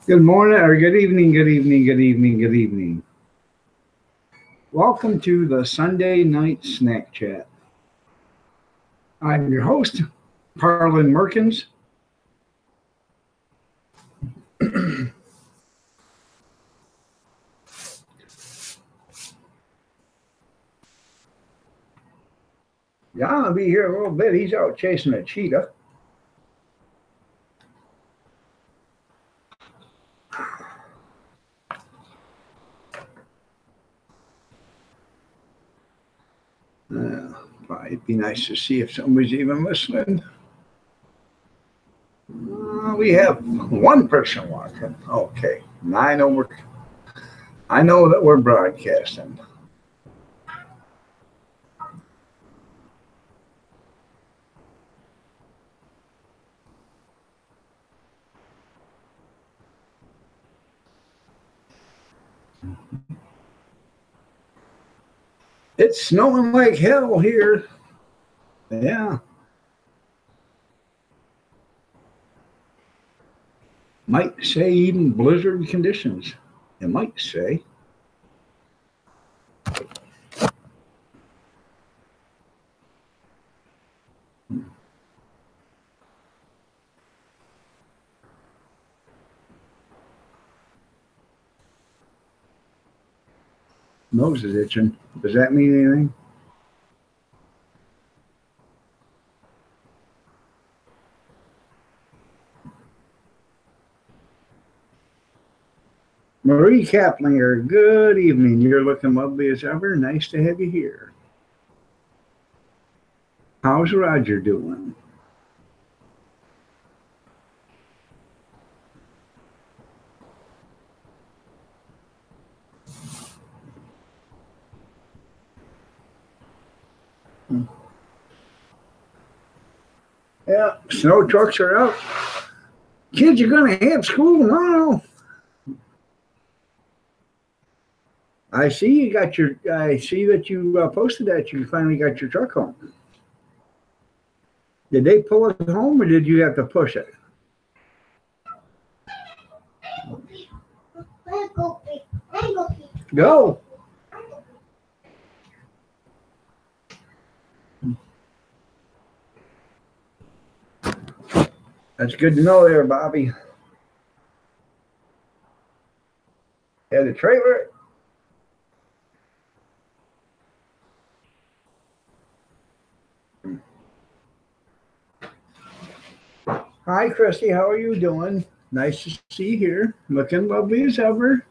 Good morning, or good evening, good evening, good evening, good evening. Welcome to the Sunday Night Snack Chat. I'm your host, Harlan Merkins. John will be here a little bit. He's out chasing a cheetah. It'd be nice to see if somebody's even listening. We have one person watching. Okay, I know that we're broadcasting. It's snowing like hell here. Yeah. Might say even blizzard conditions. It might say. Nose is itching. Does that mean anything? Marie Kaplinger, good evening. You're looking lovely as ever. Nice to have you here. How's Roger doing? Yeah, snow trucks are out. Kids are going to have school tomorrow. I see you got your. I see that you posted that you finally got your truck home. Did they pull it home, or did you have to push it? Go. That's good to know there, Bobby. Yeah, the trailer. Hi, Christy. How are you doing? Nice to see you here. Looking lovely as ever.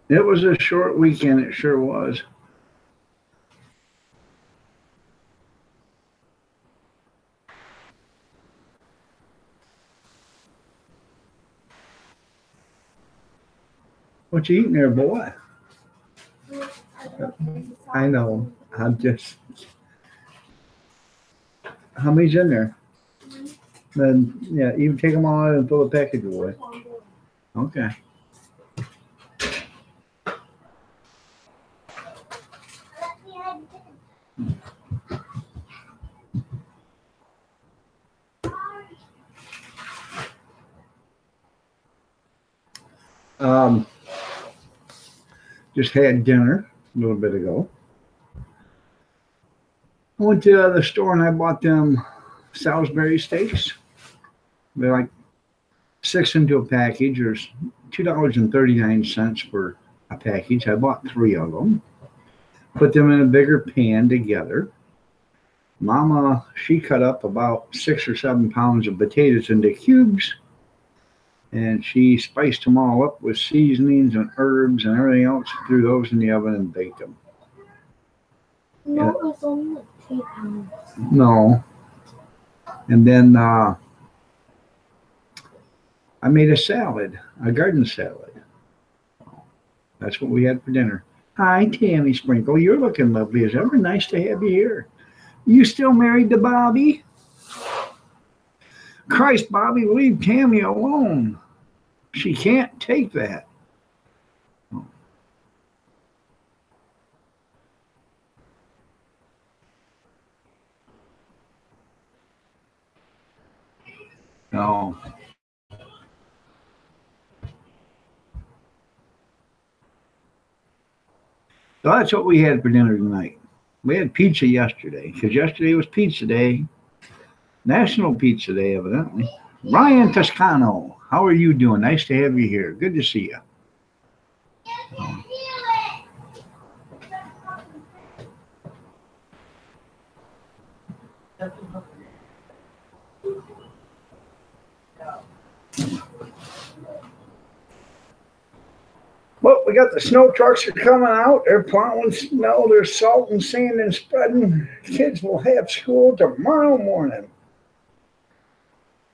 It was a short weekend. It sure was. What you eating there, boy? I know. I'm just. How many's in there? Then yeah, you take them all out and throw the package away. Okay. Just had dinner a little bit ago. I went to the store and I bought them Salisbury steaks. They're like 6 into a package. There's $2.39 for a package. I bought 3 of them. Put them in a bigger pan together. Mama, she cut up about 6 or 7 pounds of potatoes into cubes. And she spiced them all up with seasonings and herbs and everything else. Threw those in the oven and baked them. No, it was only like 2 pounds. No. And then I made a salad, a garden salad. That's what we had for dinner. Hi, Tammy Sprinkle. You're looking lovely as ever. Nice to have you here. You still married to Bobby? Christ, Bobby, leave Tammy alone. She can't take that. No. So that's what we had for dinner tonight. We had pizza yesterday because yesterday was pizza day, National Pizza Day, evidently. Ryan Toscano, how are you doing? Nice to have you here. Good to see you. Well, we got the snow trucks are coming out. They're plowing snow. They're salting, sand, and spreading. Kids will have school tomorrow morning.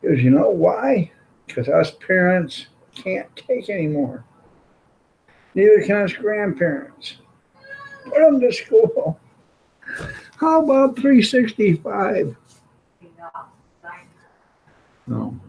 Because you know why? Because us parents can't take anymore. Neither can us grandparents. Put them to school. How about 365? No.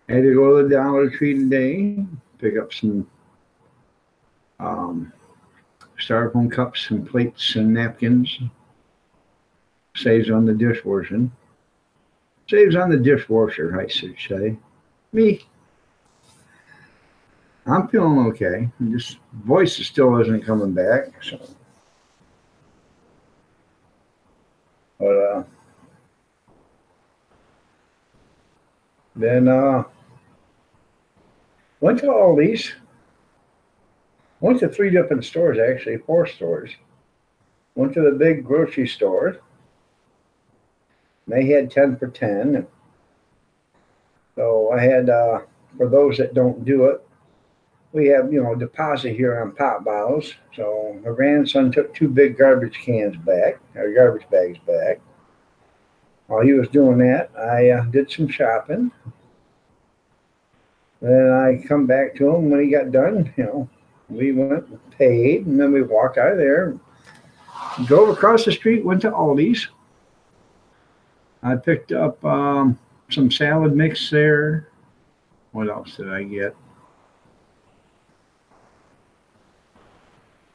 I had to go to the Dollar Tree today, pick up some um, styrofoam cups and plates and napkins. Saves on the dishwashing. Saves on the dishwasher, I should say. Me, I'm feeling okay. Just voice still isn't coming back. So, but then went to all these. Went to three different stores actually, four stores. Went to the big grocery store. They had 10 for 10. So I had for those that don't do it, we have, deposit here on pop bottles. So my grandson took two big garbage cans back, or garbage bags back. While he was doing that, I did some shopping. Then I come back to him when he got done. We went and paid, and then we walked out of there, drove across the street, went to Aldi's. I picked up some salad mix there. What else did I get?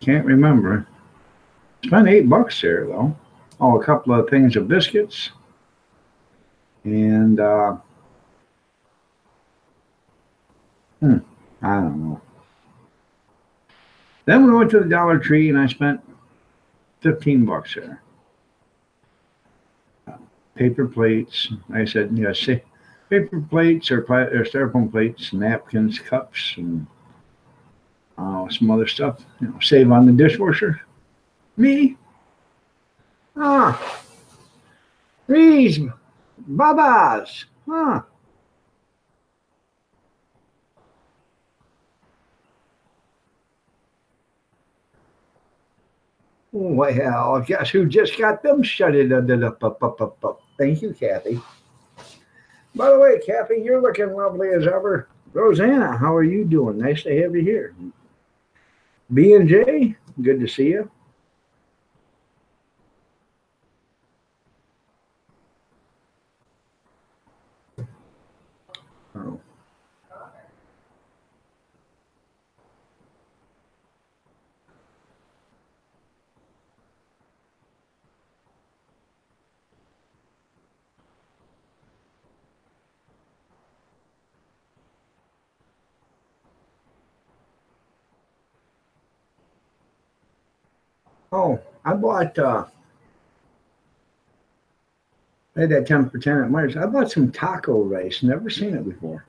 Can't remember. Spent $8 there though. Oh, a couple of things of biscuits, and I don't know. Then we went to the Dollar Tree, and I spent $15 there. Paper plates. I said, yes, paper plates or styrofoam plates, napkins, cups, and some other stuff. Save on the dishwasher. Me? Ah, these babas. Huh. Well, guess who just got them shutted up. Thank you, Kathy. By the way, Kathy, you're looking lovely as ever. Rosanna, how are you doing? Nice to have you here. B and J, good to see you. Oh. Oh, I had that 10 for 10 at Myers. I bought some taco rice. Never seen it before.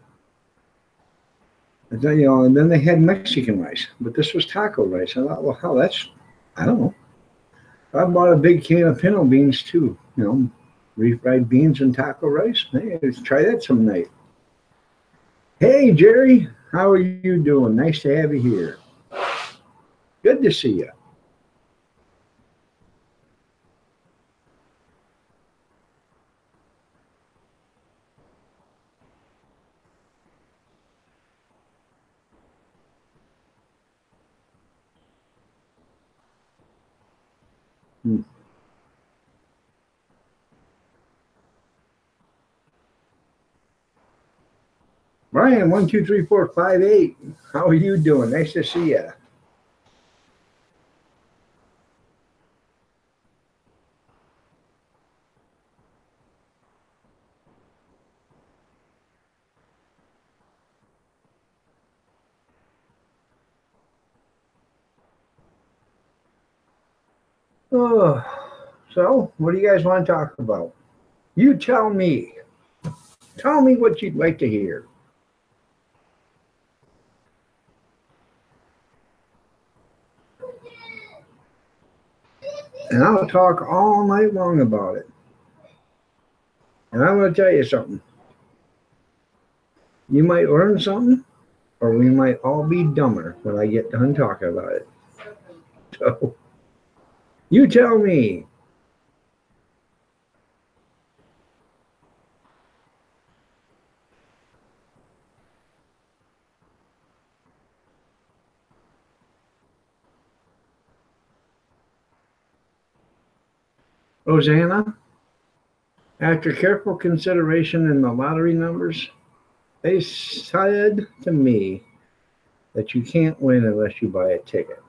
And then, and then they had Mexican rice, but this was taco rice. I thought, well, hell, I don't know. I bought a big can of pinto beans too. Refried beans and taco rice. Hey, let's try that some night. Hey, Jerry, how are you doing? Nice to have you here. Good to see you. Brian, 12345 8. How are you doing? Nice to see you. Oh, so what do you guys want to talk about? You tell me. Tell me what you'd like to hear. And I'll talk all night long about it. And I'm going to tell you something. You might learn something, or we might all be dumber when I get done talking about it. So, you tell me. Rosanna, after careful consideration in the lottery numbers, they said to me that you can't win unless you buy a ticket.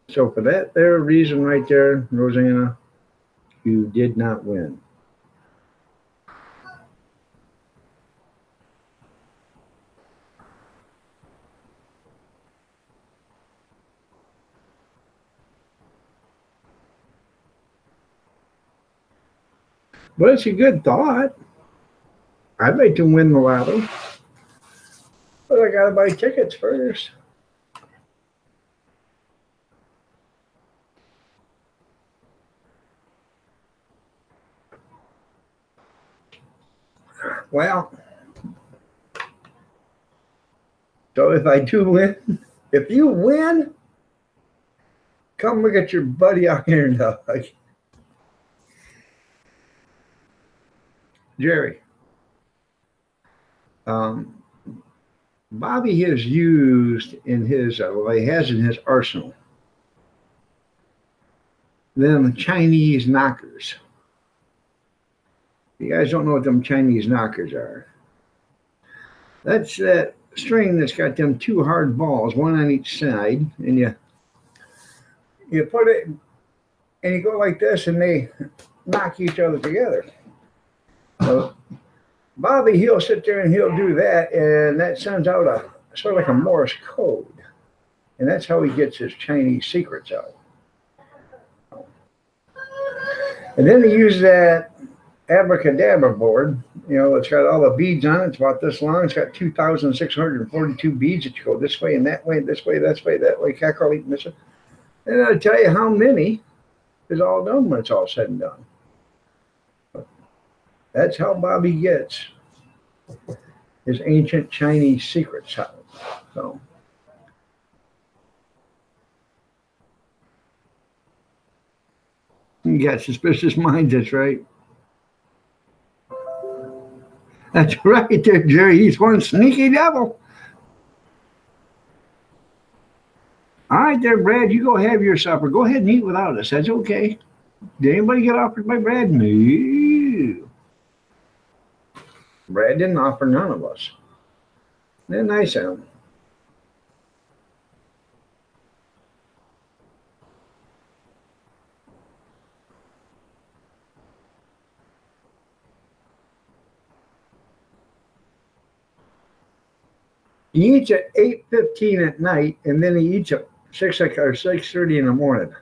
So for that there reason right there, Rosanna, you did not win. But it's a good thought. I'd like to win the lotto. But I gotta buy tickets first. Well, so if I do win, if you win, come look at your buddy out here, Doug. Jerry. Bobby has used in his, well, he has in his arsenal, them Chinese knockers. You guys don't know what them Chinese knockers are. That's that string that's got them two hard balls, one on each side, and you put it, and you go like this, and they knock each other together. So Bobby, he'll sit there and he'll do that, and that sends out a sort of like a Morse code, and that's how he gets his Chinese secrets out. And then he uses that abracadabra board. You know, it's got all the beads on it. It's about this long. It's got 2,642 beads that you go this way and that way, this way, that way, calculating this. And I'll tell you how many is all done when it's all said and done. That's how Bobby gets his ancient Chinese secrets out. So, you got suspicious minds, that's right. That's right there, Jerry. He's one sneaky devil. All right there, Brad, you go have your supper. Go ahead and eat without us. That's okay. Did anybody get offered by Brad? No. Brad didn't offer none of us. Isn't that nice of him? He eats at 8:15 at night, and then he eats at 6:30 in the morning.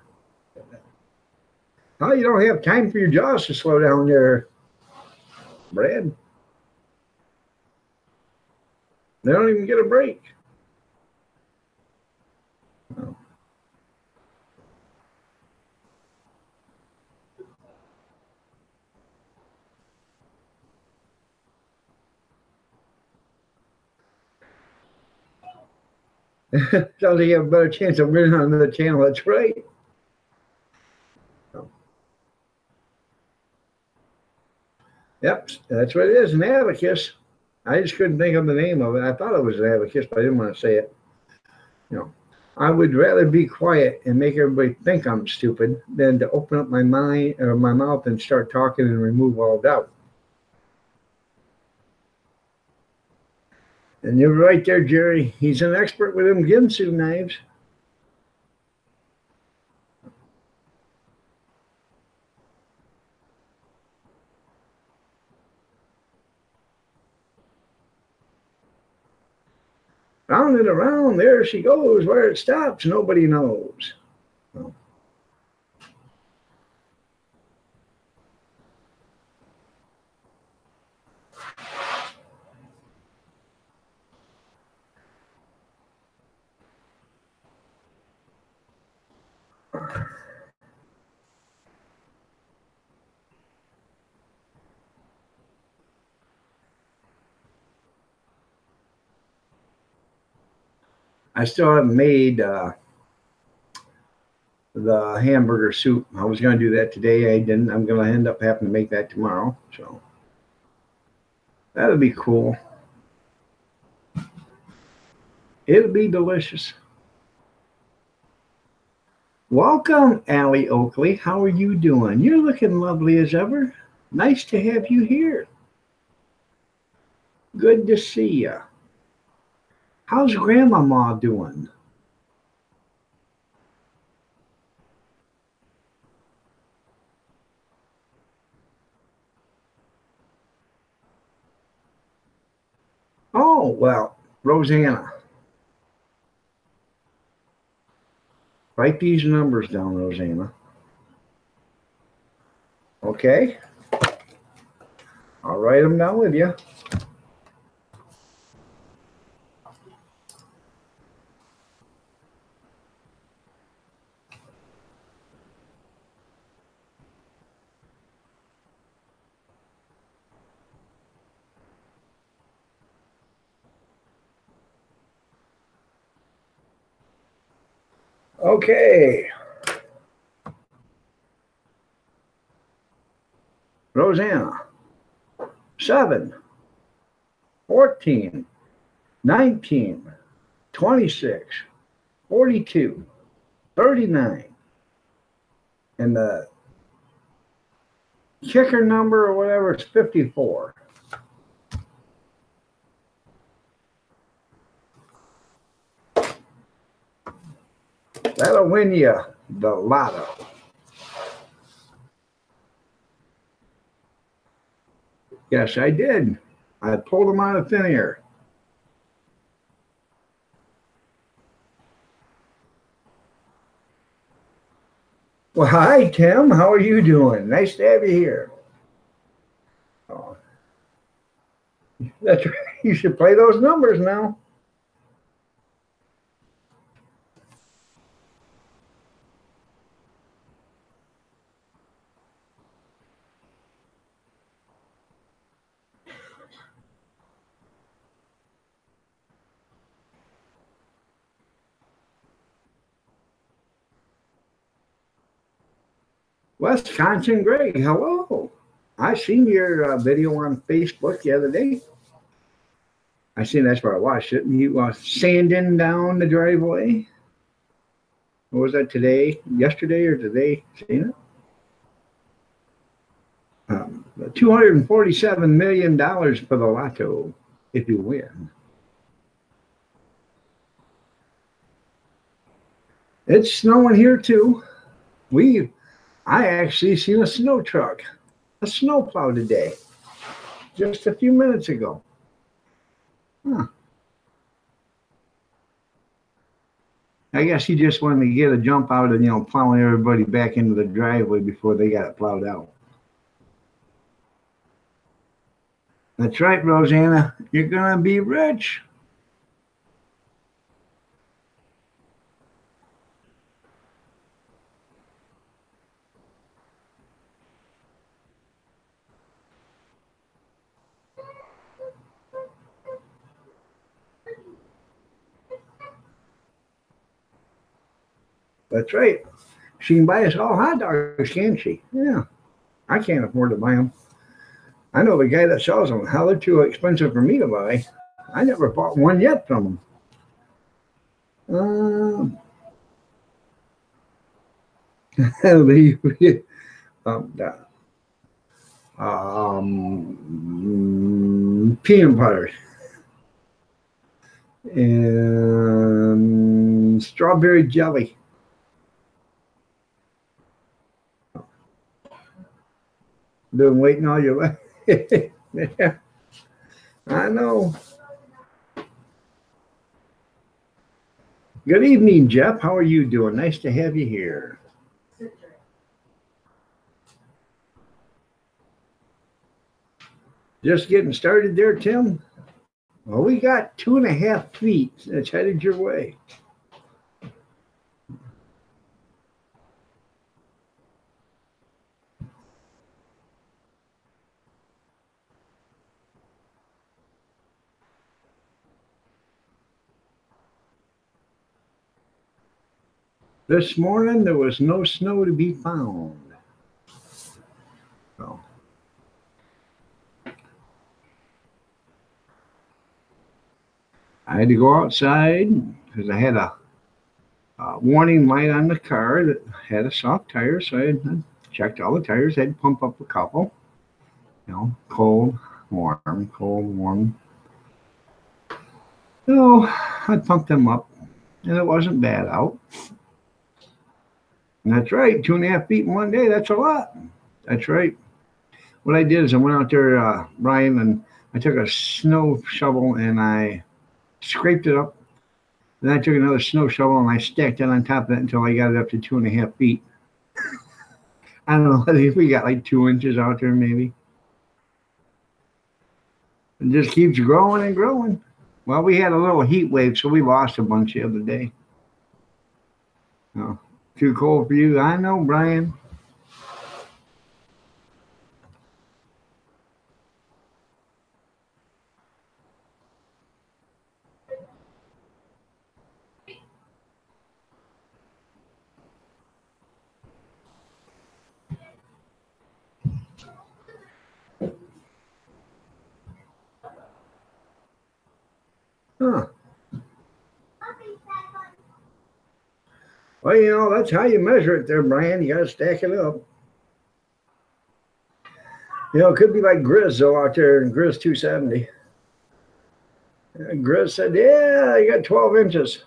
Oh, you don't have time for your jaws to slow down there, Brad. They don't even get a break. Oh. Sounds like you have a better chance of winning on another channel. That's right. Yep, that's what it is, an abacus. I just couldn't think of the name of it. I thought it was an abacus, but I didn't want to say it. You know, I would rather be quiet and make everybody think I'm stupid than to open up my mind or my mouth and start talking and remove all doubt. And you're right there, Jerry. He's an expert with them Ginsu knives. Round and around, there she goes. Where it stops, nobody knows. Well, I still haven't made the hamburger soup. I was going to do that today. I didn't. I'm going to end up having to make that tomorrow. So that'll be cool. It'll be delicious. Welcome, Allie Oakley. How are you doing? You're looking lovely as ever. Nice to have you here. Good to see you. How's Grandmama doing? Oh, well, Rosanna. Write these numbers down, Rosanna. Okay? I'll write them down with you. Okay. Rosanna. 7, 14, 19, 26, 42, 39. And the kicker number or whatever is 54. That'll win you the lotto. Yes, I did. I pulled them out of thin air. Well, hi, Tim. How are you doing? Nice to have you here. Oh. That's right. You should play those numbers now. Wisconsin Greg, hello. I seen your video on Facebook the other day. I seen that's where I watched it. And you sanding down the driveway. What was that today? Yesterday or today? Seen it? $247 million for the lotto if you win. It's snowing here too. I actually seen a snow truck, a snowplow today, just a few minutes ago. Huh. I guess he just wanted to get a jump out and, plowing everybody back into the driveway before they got it plowed out. That's right, Rosanna. You're going to be rich. That's right. She can buy us all hot dogs, can't she? Yeah. I can't afford to buy them. I know the guy that sells them. How they're too expensive for me to buy. I never bought one yet from him. The, peanut butter and strawberry jelly. Been waiting all your life. Yeah, I know. Good evening, Jeff. How are you doing? Nice to have you here. Just getting started there, Tim? Well, we got 2.5 feet that's headed your way. This morning, there was no snow to be found. So, I had to go outside because I had a warning light on the car that had a soft tire. So I checked all the tires. I had to pump up a couple. Cold, warm, cold, warm. So I pumped them up, and it wasn't bad out. And that's right, 2.5 feet in one day. That's a lot. That's right. What I did is I went out there, Brian, and I took a snow shovel and I scraped it up. Then I took another snow shovel and I stacked it on top of it until I got it up to 2.5 feet. I don't know. I think we got like 2 inches out there, maybe. It just keeps growing and growing. Well, we had a little heat wave, so we lost a bunch the other day. Oh, too cold for you? I know, Brian. Huh. Well, that's how you measure it there, Brian. You got to stack it up. It could be like Grizz, though, out there in Grizz 270. Grizz said, yeah, you got 12 inches.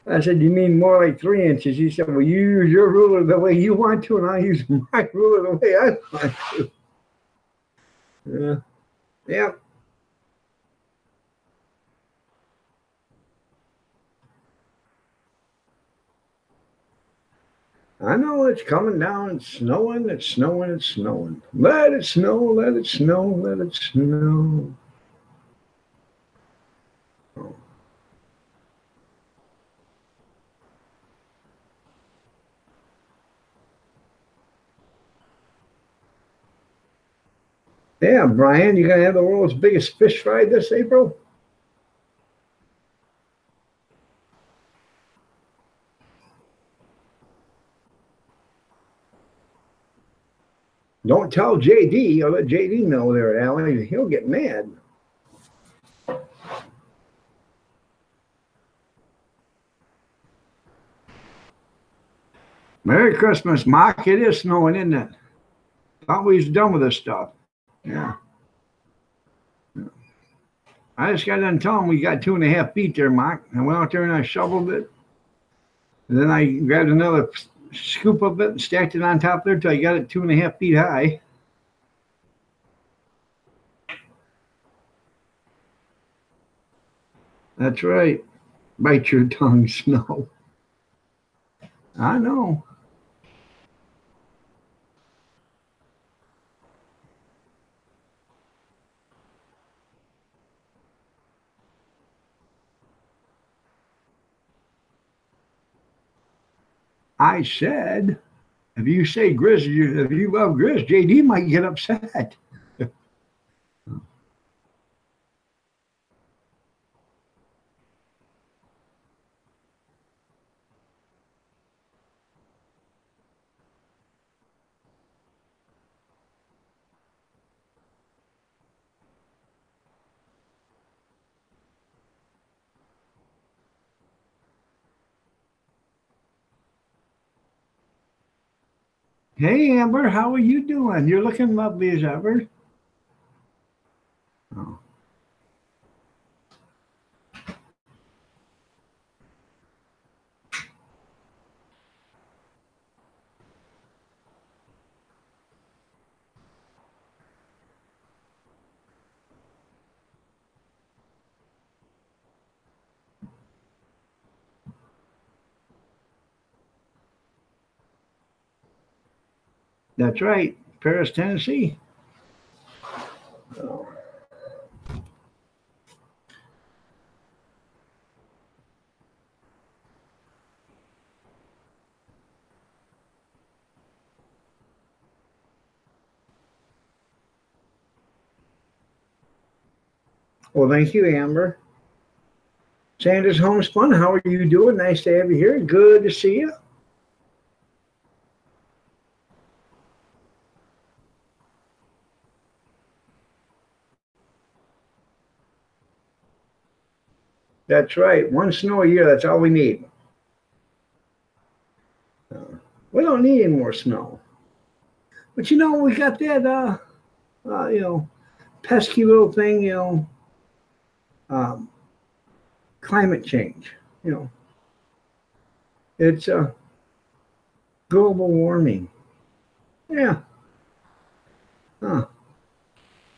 I said, you mean more like 3 inches? He said, well, you use your ruler the way you want to, and I use my ruler the way I want to. Yeah. I know it's coming down. It's snowing. It's snowing. It's snowing. Let it snow. Let it snow. Let it snow. Oh. Yeah, Brian, you gonna have the world's biggest fish fry this April? Don't tell JD. I'll let JD know there, Allie. He'll get mad. Merry Christmas, Mark. It is snowing, isn't it? Thought we was done with this stuff. Yeah. I just got done telling him we got 2.5 feet there, Mark. I went out there and I shoveled it. And then I grabbed another scoop of it and stacked it on top there till I got it 2.5 feet high. That's right. Bite your tongue, snow. I know. I said, if you say Grizz, if you love Grizz, JD might get upset. Hey, Amber, how are you doing? You're looking lovely as ever. Oh, that's right. Paris, Tennessee. Oh. Well, thank you, Amber. Sandra's Homespun, how are you doing? Nice to have you here. Good to see you. That's right. One snow a year, that's all we need. We don't need any more snow. But we got that, pesky little thing, um, climate change. You know, it's global warming. Yeah. Huh.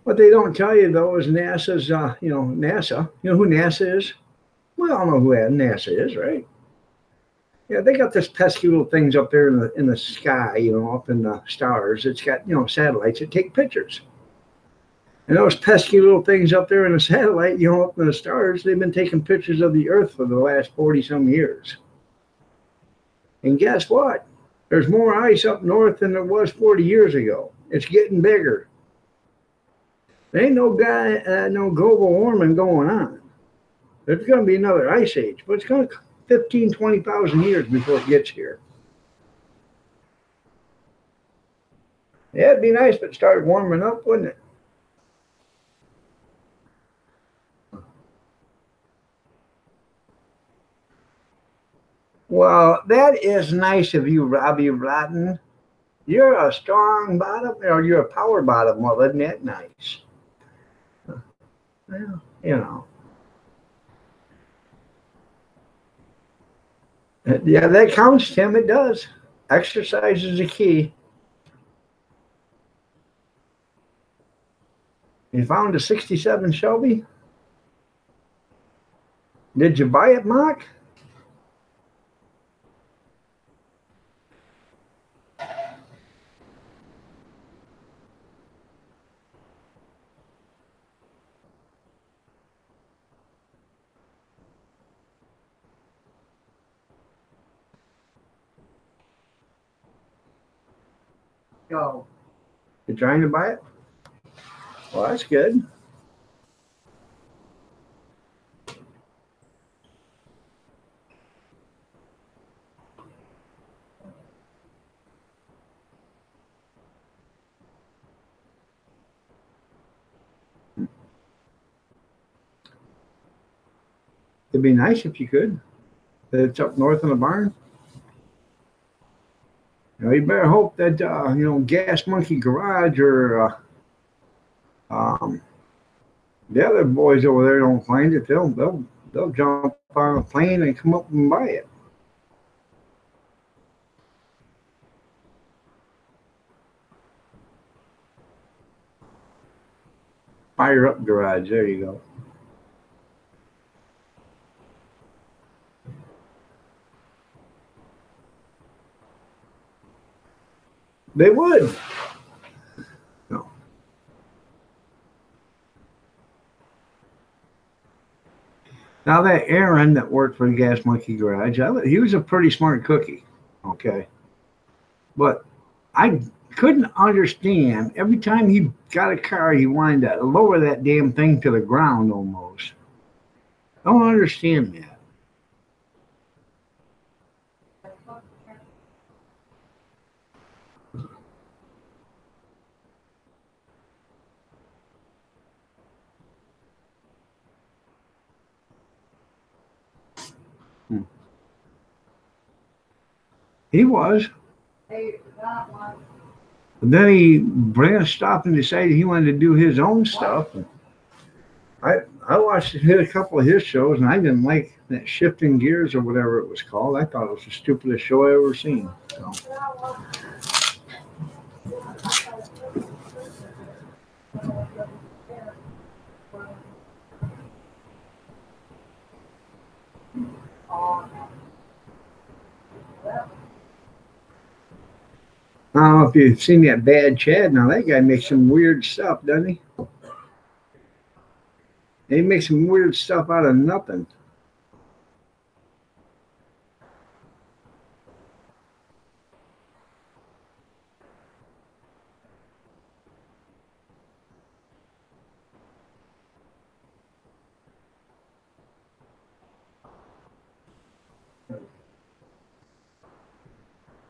What they don't tell you though is NASA's, NASA. You know who NASA is? We all know who NASA is, right? Yeah, they got this pesky little things up there in the sky, up in the stars. It's got satellites that take pictures. And those pesky little things up there in the satellite, up in the stars, they've been taking pictures of the Earth for the last 40 some years. And guess what? There's more ice up north than there was 40 years ago. It's getting bigger. There ain't no global warming going on. There's going to be another ice age, but it's going to 15, 20,000 years before it gets here. Yeah, it'd be nice if it started warming up, wouldn't it? Well, that is nice of you, Robbie Rotten. You're a strong bottom, or you're a power bottom. Well, isn't that nice? Well, yeah, that counts, Tim. It does. Exercise is the key. You found a 67 Shelby? Did you buy it, Mark? No. You're trying to buy it? Well, that's good. It'd be nice if you could. It's up north in the barn. You better hope that Gas Monkey Garage or um, the other boys over there don't find it. They'll jump on a plane and come up and buy it. Fire Up Garage. There you go. They would. No. Now that Aaron that worked for the Gas Monkey Garage, he was a pretty smart cookie. Okay. But I couldn't understand every time he got a car, he wanted to lower that damn thing to the ground almost. I don't understand that. Hmm. He was. But then Brand stopped and decided he wanted to do his own stuff. And I watched hit a couple of his shows, and I didn't like that Shifting Gears or whatever it was called. I thought it was the stupidest show I ever seen. So. I don't know if you've seen that Bad Chad. Now that guy makes some weird stuff, doesn't he? He makes some weird stuff out of nothing.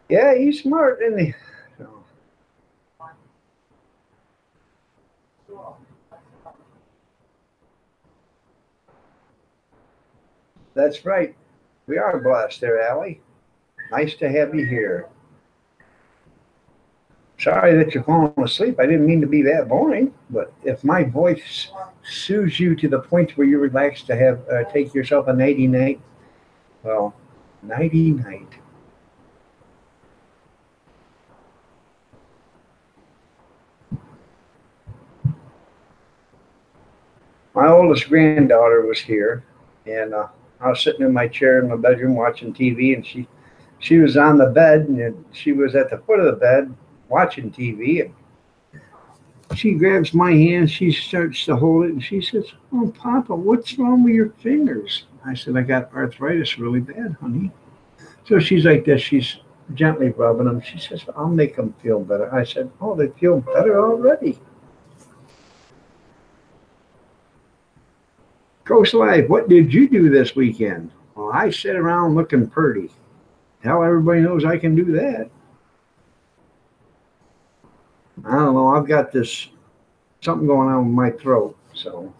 Yeah, he's smart, isn't he? So. That's right. We are blessed there, Allie. Nice to have you here. Sorry that you're falling asleep. I didn't mean to be that boring, but if my voice soothes you to the point where you're relaxed to have take yourself a nighty night, well, nighty night. My oldest granddaughter was here, and I was sitting in my chair in my bedroom watching TV, and she was on the bed, and she was at the foot of the bed watching TV, and she grabs my hand, she starts to hold it, and she says, "Oh, Papa, what's wrong with your fingers?" I said, "I got arthritis really bad, honey." So she's like this, she's gently rubbing them. She says, "I'll make them feel better." I said, "Oh, they feel better already." Coast Life, what did you do this weekend? Well, I sit around looking pretty. Hell, everybody knows I can do that. I don't know. I've got this something going on with my throat, so.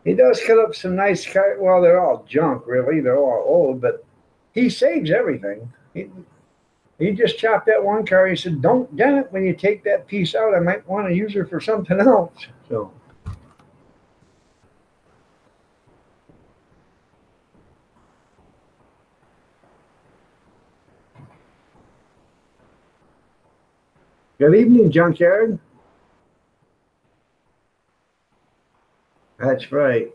He does cut up some nice cars. Well, they're all junk, really. They're all old, but he saves everything. He just chopped that one car. He said, "Don't dent it when you take that piece out. I might want to use her for something else." So. Good evening, Junkyard. That's right.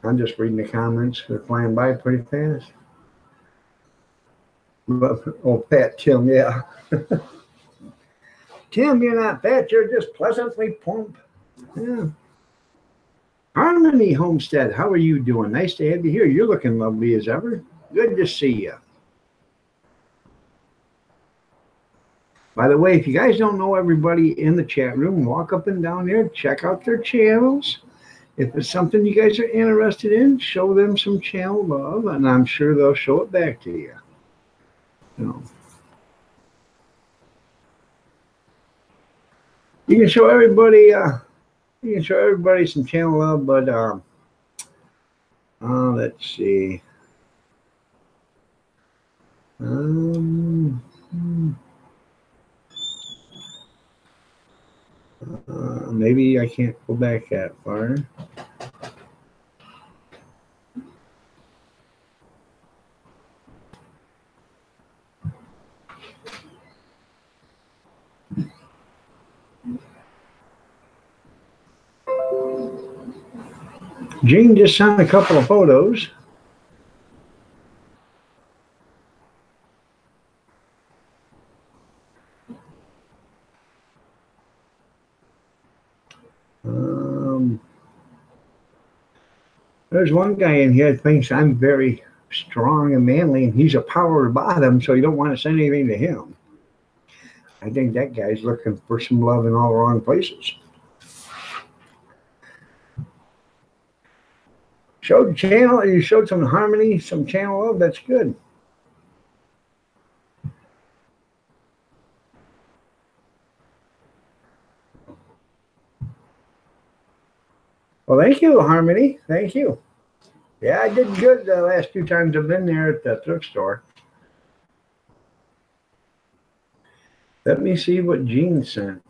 I'm just reading the comments. They're flying by pretty fast. Oh, Pat, Tim, yeah. Tim, you're not fat. You're just pleasantly plump. Yeah. Harmony Homestead, how are you doing? Nice to have you here. You're looking lovely as ever. Good to see you. By the way, if you guys don't know everybody in the chat room, walk up and down there, check out their channels. If it's something you guys are interested in, show them some channel love, and I'm sure they'll show it back to you. So, you can show everybody some channel love, but let's see. Maybe I can't go back that far. Gene just sent a couple of photos. There's one guy in here that thinks I'm very strong and manly, and he's a power bottom, so you don't want to send anything to him. I think that guy's looking for some love in all the wrong places. Showed channel, you showed some harmony, some channel love. That's good. Well, thank you, Harmony. Thank you. Yeah, I did good the last 2 times I've been there at the thrift store. Let me see what Gene sent.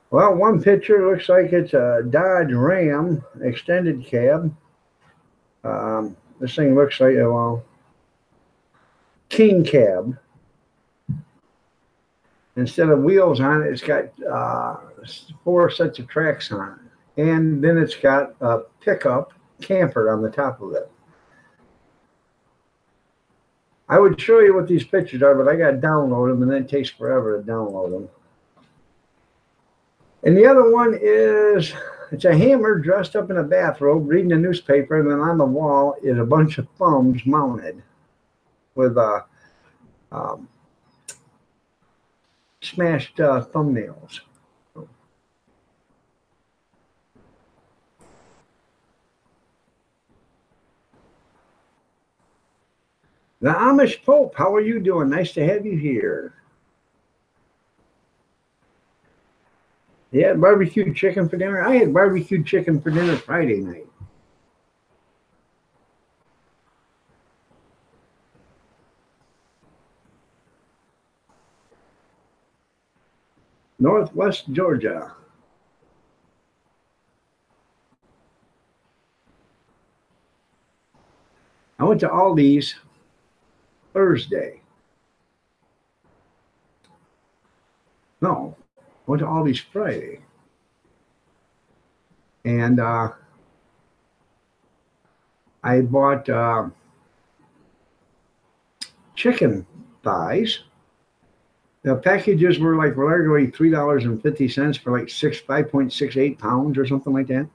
Well, one picture looks like it's a Dodge Ram extended cab. This thing looks like, well, king cab. Instead of wheels on it, it's got 4 sets of tracks on it. And then it's got a pickup camper on the top of it. I would show you what these pictures are, but I got to download them, and then it takes forever to download them. And the other one is, it's a hammer dressed up in a bathrobe reading a newspaper, and then on the wall is a bunch of thumbs mounted with smashed thumbnails. The Amish Pope, how are you doing? Nice to have you here. You had barbecue chicken for dinner? I had barbecue chicken for dinner Friday night. Northwest Georgia. I went to Aldi's Thursday. No, I went to Aldi's Friday. And I bought chicken thighs. The packages were like regularly $3.50 for like 5.68 pounds or something like that.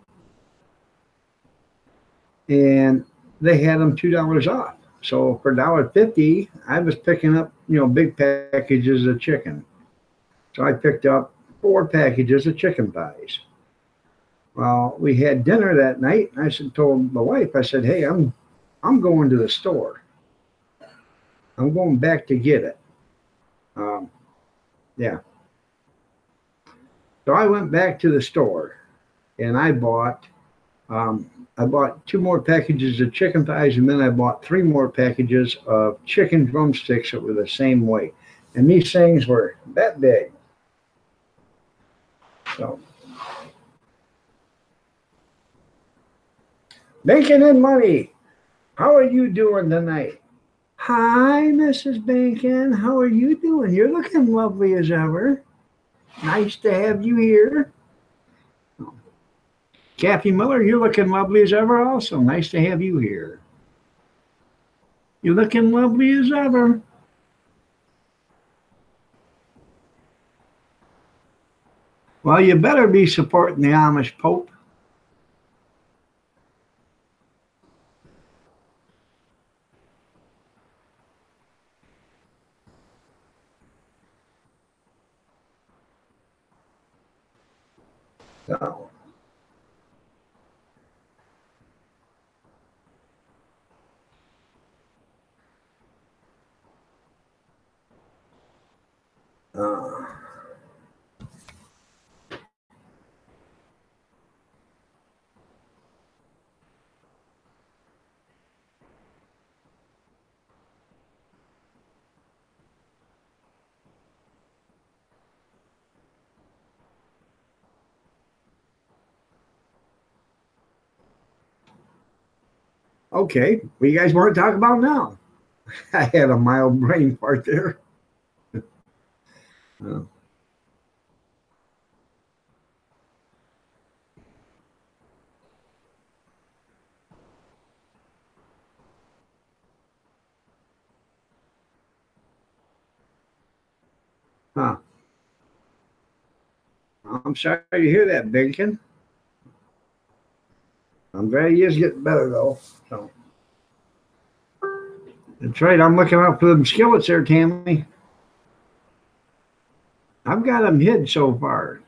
And they had them $2 off. So for $1.50, I was picking up, big packages of chicken. So I picked up 4 packages of chicken thighs. Well, we had dinner that night. And told my wife, I said, hey, I'm going to the store. I'm going back to get it. Yeah. So I went back to the store, and I bought 2 more packages of chicken thighs, and then I bought 3 more packages of chicken drumsticks that were the same weight. And these things were that big. So, Bacon and Money, how are you doing tonight? Hi, Mrs. Bacon. How are you doing? You're looking lovely as ever. Nice to have you here. Kathy Miller, you're looking lovely as ever also. Nice to have you here. You're looking lovely as ever. Well, you better be supporting the Amish Pope. So. Okay, what you guys want to talk about now? I had a mild brain fart there. Huh. I'm sorry to hear that, Bacon. I'm glad he is getting better though. So that's right. I'm looking out for them skillets there, Tammy. I've got them hid so far.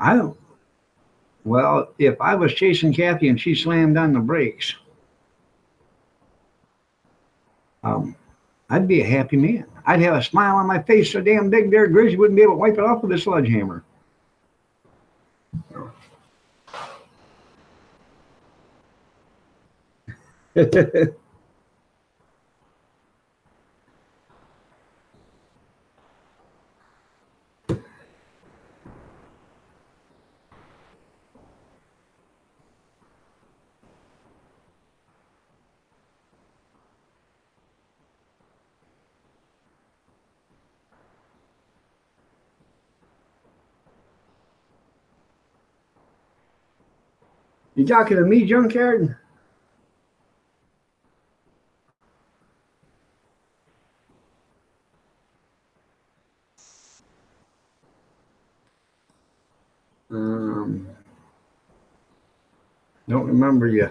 I don't. Well, if I was chasing Kathy and she slammed on the brakes, I'd be a happy man. I'd have a smile on my face so damn big there, Grizzy wouldn't be able to wipe it off with a sledgehammer. You talking to me, Junkyard? Don't remember you.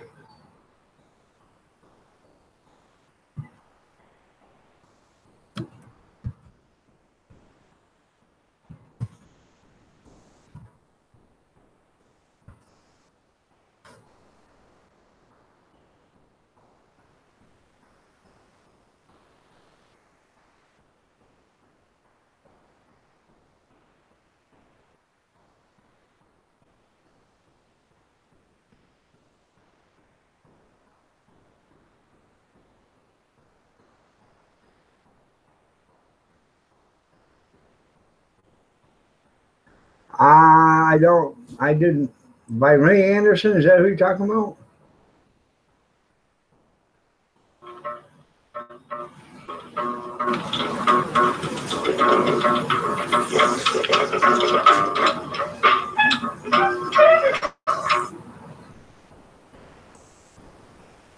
I don't. I didn't. By Ray Anderson, is that who you're talking about?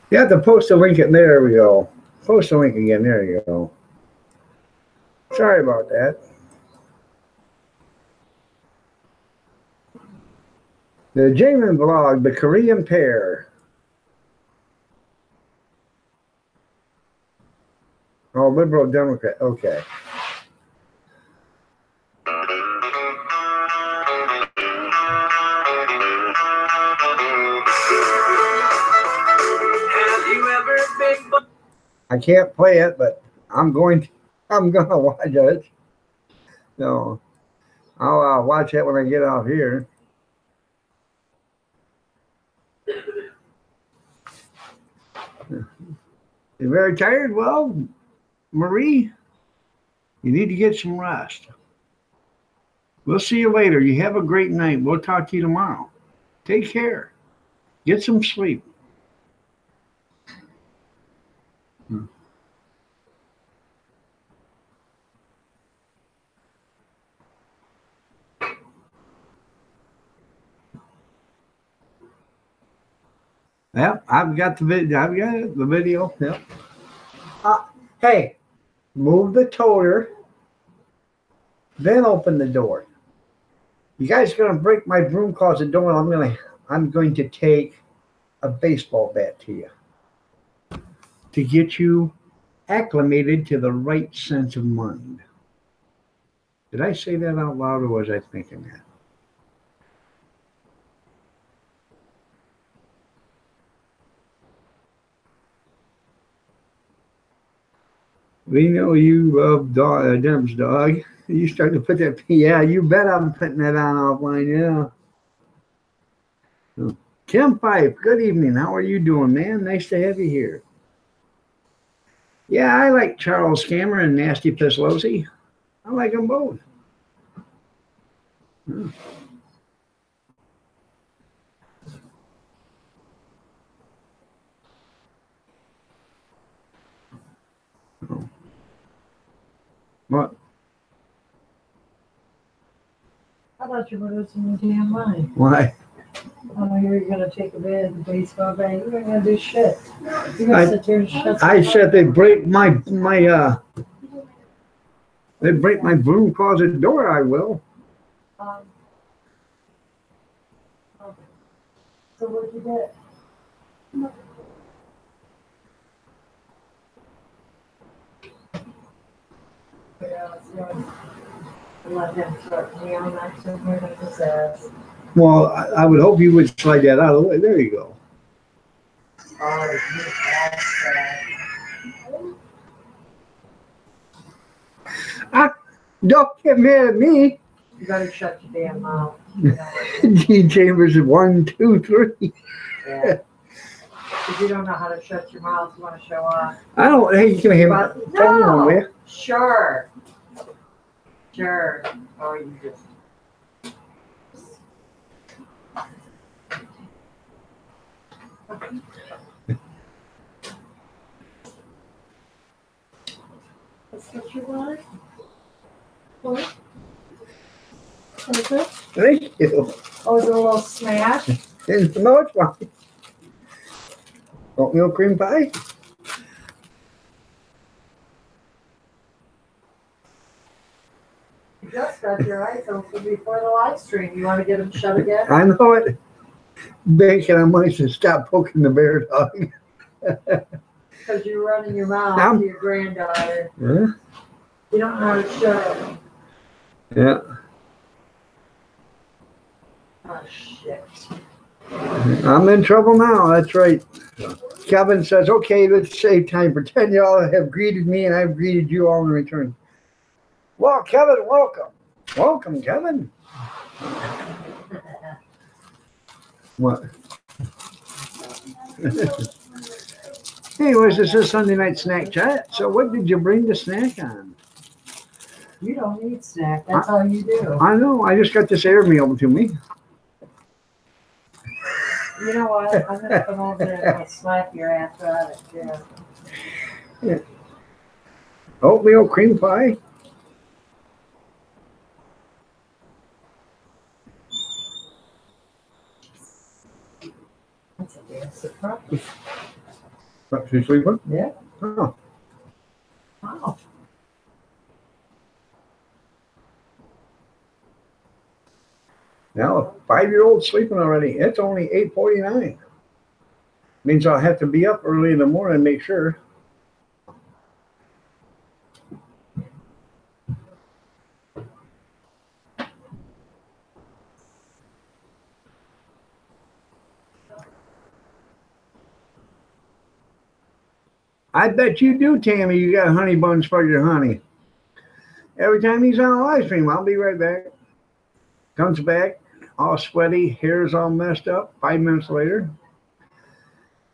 You have to post a link in there. We go. Post a link again. There you go. Sorry about that. The Jamin vlog, the Korean pair. Oh, liberal Democrat. Okay. I can't play it, but I'm gonna watch it. So I'll watch it when I get off here. You're very tired? Well, Marie, you need to get some rest. We'll see you later. You have a great night. We'll talk to you tomorrow. Take care. Get some sleep. Yep, I've got the video. I've got it, the video. Yep. Hey, move the toter, then open the door. You guys are gonna break my broom closet door. I'm going to take a baseball bat to you to get you acclimated to the right sense of mind. Did I say that out loud, or was I thinking that? We know you love Deb's dog. You start to put that. Yeah, you bet I'm putting that on offline. Yeah. Kim Pipe, good evening. How are you doing, man? Nice to have you here. Yeah, I like Charles Cameron and Nasty Pelosi. I like them both. Hmm. Oh. What? I thought you were losing your damn mind. Why? Oh, you're gonna take a bed at the baseball game. You're not gonna do shit. You're gonna sit there and shut. I said they break they break my broom closet door, I will. Um, so what'd you get? Yeah, it's yours. Let him start me on that somewhere in his ass. Well, I would hope you would slide that out of the way. There you go. Oh, you bastard. Don't get mad at me. You better shut your damn mouth. Gene Chambers is 1, 2, 3. Yeah. If you don't know how to shut your mouth, you want to show off. I don't. Hey, you can hear me. But Tell me one way. no, sure. Sure. Oh, you just. That's what you want? What? Is it? Thank you. Oh, is it a little smash? No, it's fine. Oatmeal cream pie? You just got your eyes open before the live stream. You want to get them shut again? I know it. Bacon, I might should stop poking the bear dog. Because you're running your mouth I'm- to your granddaughter. Huh? You don't know how to shut it. Yeah. Oh, shit. I'm in trouble now. That's right. Kevin says, okay, let's save time. Pretend y'all have greeted me and I've greeted you all in return. Well, Kevin, welcome. Welcome, Kevin. What? Anyways, this is Sunday night snack chat. So what did you bring to snack on? You don't need snack. That's all you do. I know. I just got this air mailed to me. You know what? I'm going to come over there and I'll slap your ass out of it, too. Oatmeal cream pie. That's a damn surprise. What, you sleeping? Yeah. Oh. Wow. Now, a 5-year-old sleeping already. It's only 8:49. Means I'll have to be up early in the morning to make sure. I bet you do, Tammy. You got honey buns for your honey. Every time he's on a live stream, I'll be right back. Comes back, all sweaty, hair's all messed up. 5 minutes later.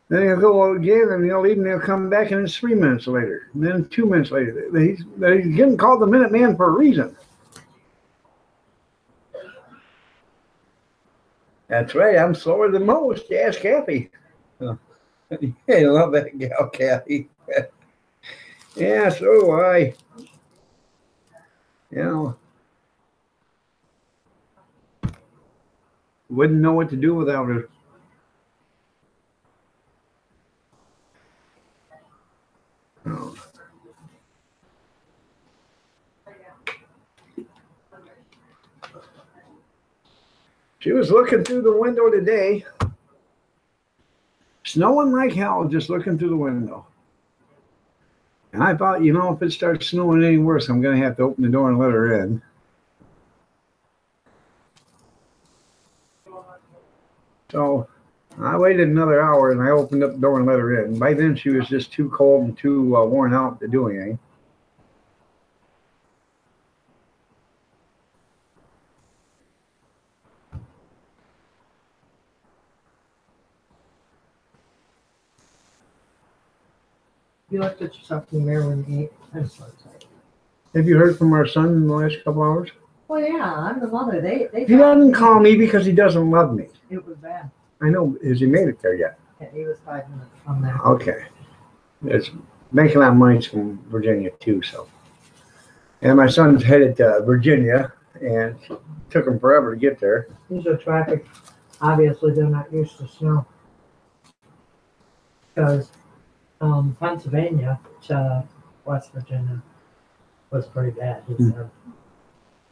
Then he'll go again and he'll leave and he'll come back and it's 3 minutes later. And then 2 minutes later. He's getting called the Minute Man for a reason. That's right. I'm slower than most. Ask Kathy. Oh. I love that gal, Kathy. Yeah, so do I. You know. Wouldn't know what to do without her. Oh. She was looking through the window today. Snowing like hell, just looking through the window. And I thought, you know, if it starts snowing any worse, I'm going to have to open the door and let her in. So I waited another hour and I opened up the door and let her in. By then she was just too cold and too worn out to do anything. You looked at yourself in the mirror when you ate. I'm so excited. Have you heard from our son in the last couple hours? Well, yeah, I'm the mother. They He doesn't call me because he doesn't love me. It was bad. I know. Has he made it there yet? Yeah, he was 5 minutes from there. Okay. It's making out mine's from Virginia too, so. And my son's headed to Virginia and took him forever to get there. There's no traffic obviously they're not used to snow. Because Pennsylvania to West Virginia was pretty bad. He said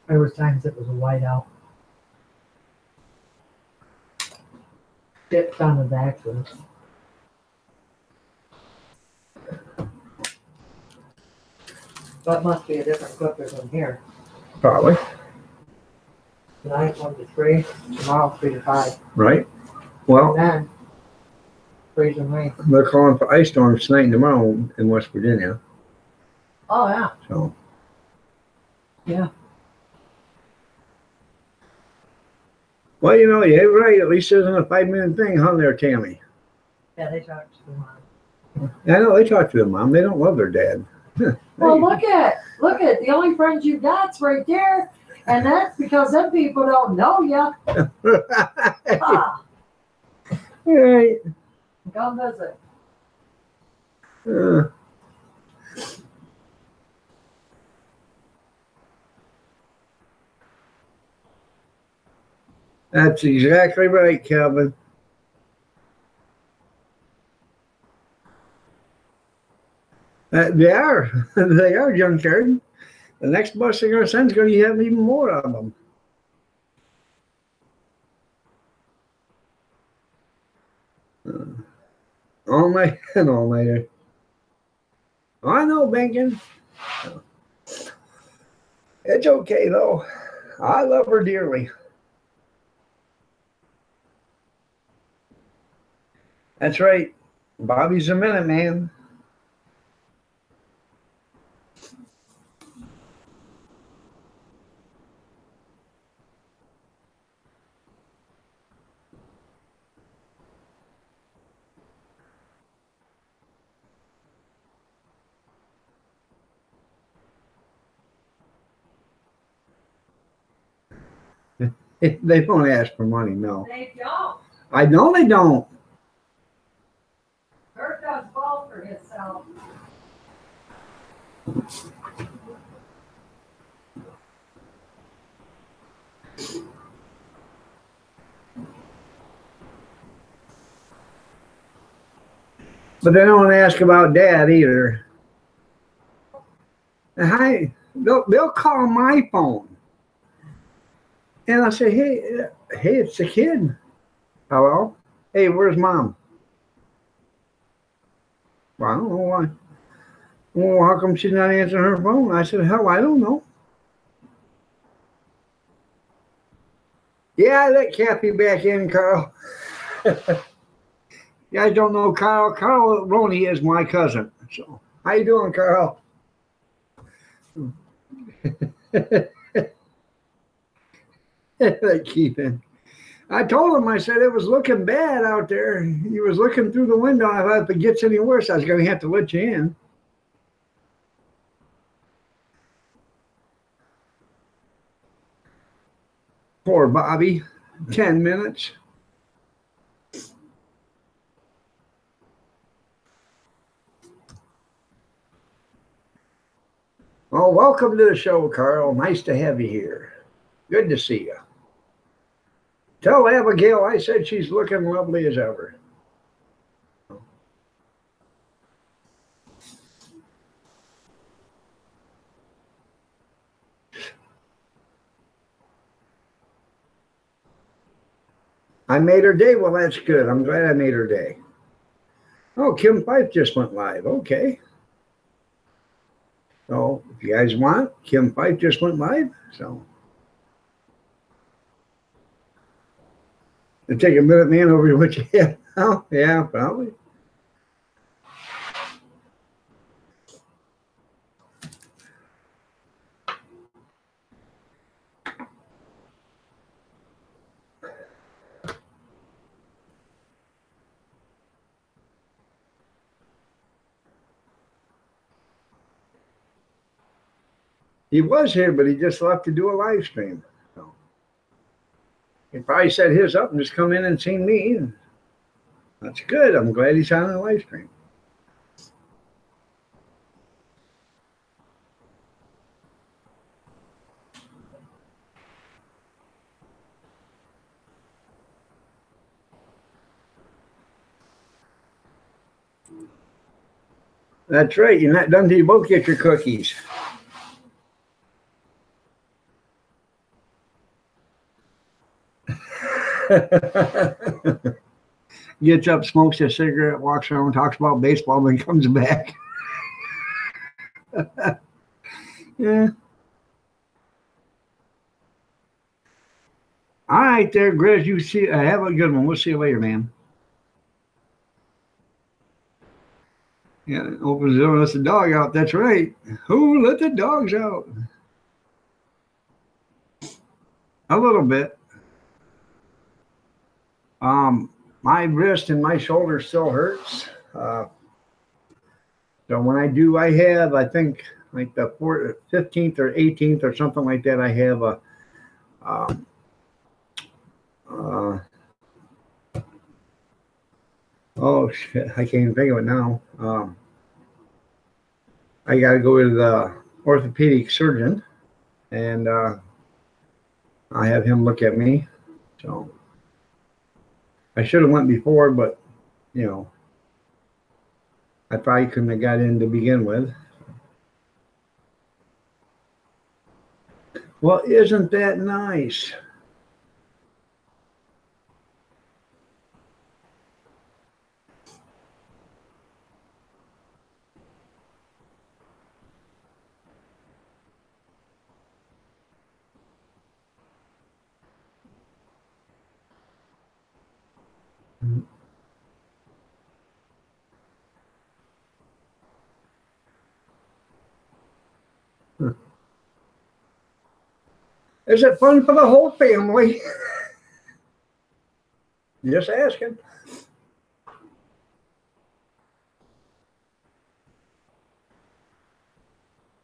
there was times it was a whiteout. Shit ton of accidents. That must be a different cooker than here. Probably, Tonight 1 to 3, tomorrow 3 to 5. right? Well, And then freezing rain. they're calling for ice storms tonight and tomorrow in West Virginia. Oh yeah. So, Yeah. well, you know, you're right. At least it isn't a 5-minute thing, huh, there, Tammy? Yeah, they talked to mom. I know they talk to their mom. They don't love their dad. Well, look at the only friends you got's right there, and that's because them people don't know ya. Ah, Right. come visit. Uh, that's exactly right, Calvin. They are. They are junkyard. The next bus they're going to send is going to have even more of them. All night and all nighter. I know, Bacon. It's okay, though. I love her dearly. That's right. Bobby's a minute man. They don't ask for money, no. They don't. I know they don't. Kurt does fall for himself. But they don't ask about dad either. Hi, they'll call my phone. And I say, hey, it's the kid. Hello? Hey, where's mom? Well, I don't know why. Well, how come she's not answering her phone? I said, hell, I don't know. Yeah, I let Kathy back in, Carl. You guys don't know Carl. Carl Roney is my cousin. So, how you doing, Carl? Keeping. I told him, I said it was looking bad out there. He was looking through the window. I thought if it gets any worse, I was going to have to let you in. Poor Bobby. 10 minutes. Well, welcome to the show, Carl. Nice to have you here. Good to see you. Tell Abigail I said she's looking lovely as ever. I made her day. Well, that's good. I'm glad I made her day. Oh, Kim Fife just went live. Okay. So if you guys want, Kim Fife just went live. So it'll take a minute, man, over what you have now. Yeah, probably. He was here, but he just left to do a live stream. So he probably set his up and just come in and seen me. And that's good. I'm glad he's on a live stream. That's right. You're not done till you both get your cookies. Gets up, smokes a cigarette, walks around, talks about baseball, then comes back. Yeah. All right, there, Grizz. You see, have a good one. We'll see you later, man. Yeah, opens the door, lets the dog out. That's right. Who let the dogs out? A little bit. My wrist and my shoulder still hurts. So when I do, I think like the 15th or 18th or something like that. I have a oh shit, I can't even think of it now. I got to go to the orthopedic surgeon, and I have him look at me. So I should have went before, but you know, I probably couldn't have got in to begin with. Well, isn't that nice? Is it fun for the whole family? Just asking.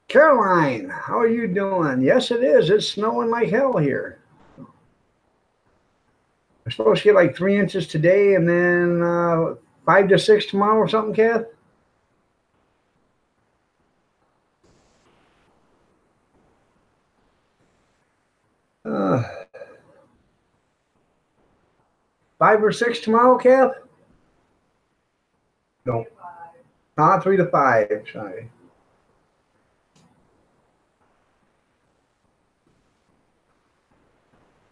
Caroline, how are you doing? Yes, it is. It's snowing like hell here. We're supposed to get like 3 inches today and then 5 to 6 tomorrow or something, Kath? Uh, 5 or 6 tomorrow, Kath? No. 3 to 5. Sorry.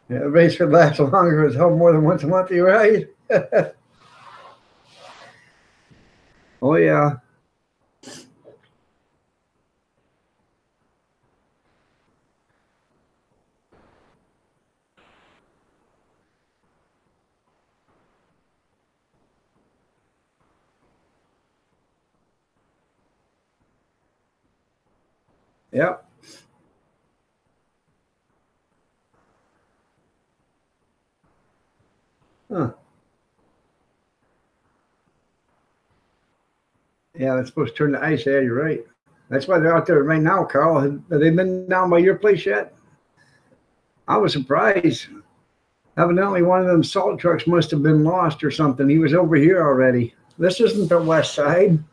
Yeah, the race would last longer. It's held more than once a month. You're right. Oh, yeah. Yep. Huh. Yeah, that's supposed to turn to ice. Yeah, you're right. That's why they're out there right now, Carl. Have they been down by your place yet? I was surprised. Evidently, one of them salt trucks must have been lost or something. He was over here already. This isn't the west side.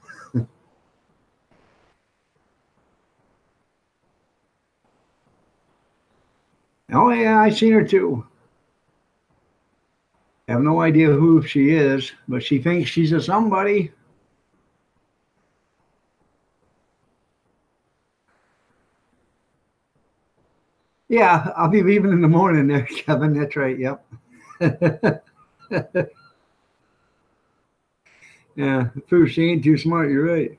Oh, yeah, I seen her too. I have no idea who she is, but she thinks she's a somebody. Yeah, I'll be leaving in the morning there, Kevin. That's right. Yep. Yeah, proof she ain't too smart. You're right.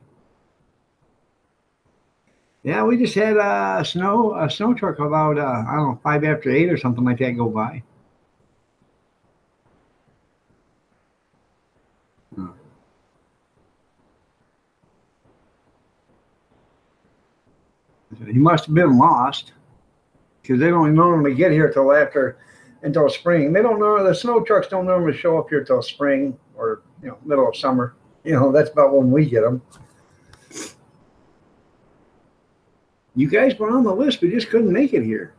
Yeah, we just had a snow truck about I don't know 5 after 8 or something like that go by. Hmm. He must have been lost because they don't normally get here until spring. They don't know the snow trucks don't normally show up here till spring or middle of summer. That's about when we get them. You guys were on the list, we just couldn't make it here.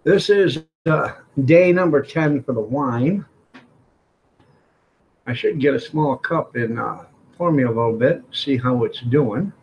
This is day number 10 for the wine. I should get a small cup and pour me a little bit, see how it's doing.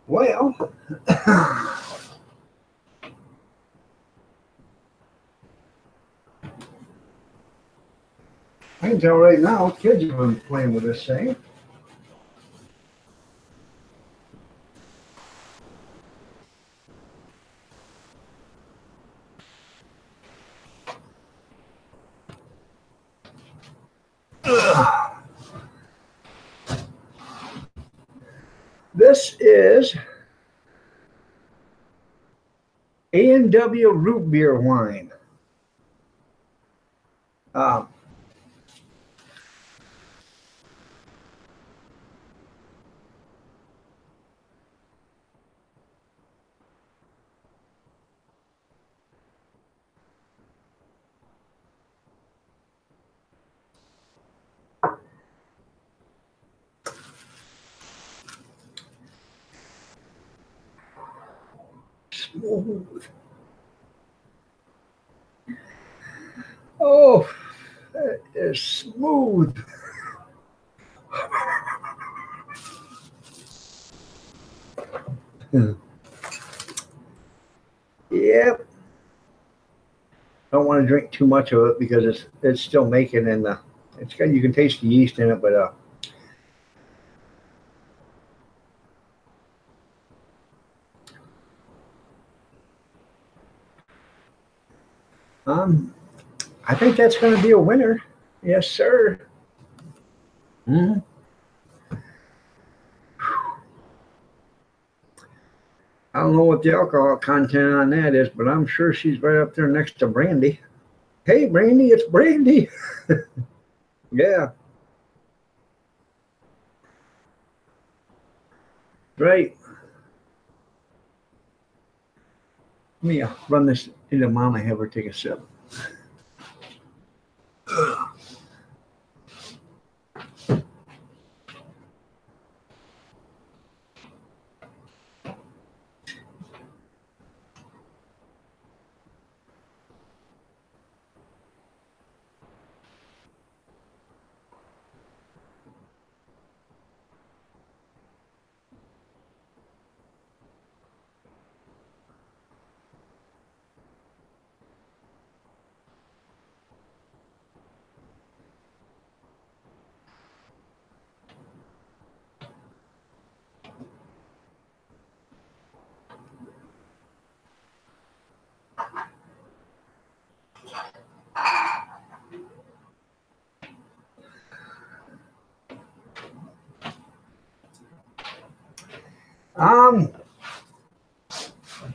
Well, I can tell right now, kids have been playing with this thing. This is A&W root beer wine. Um, Smooth. Oh, that is smooth. Yep. Don't want to drink too much of it because it's still making, and it's got, you can taste the yeast in it, but I think that's going to be a winner. Yes, sir. Mm-hmm. I don't know what the alcohol content on that is, but I'm sure she's right up there next to Brandy. Hey, Brandy, it's Brandy. Yeah. Right. Let me run this into Mom and have her take a sip.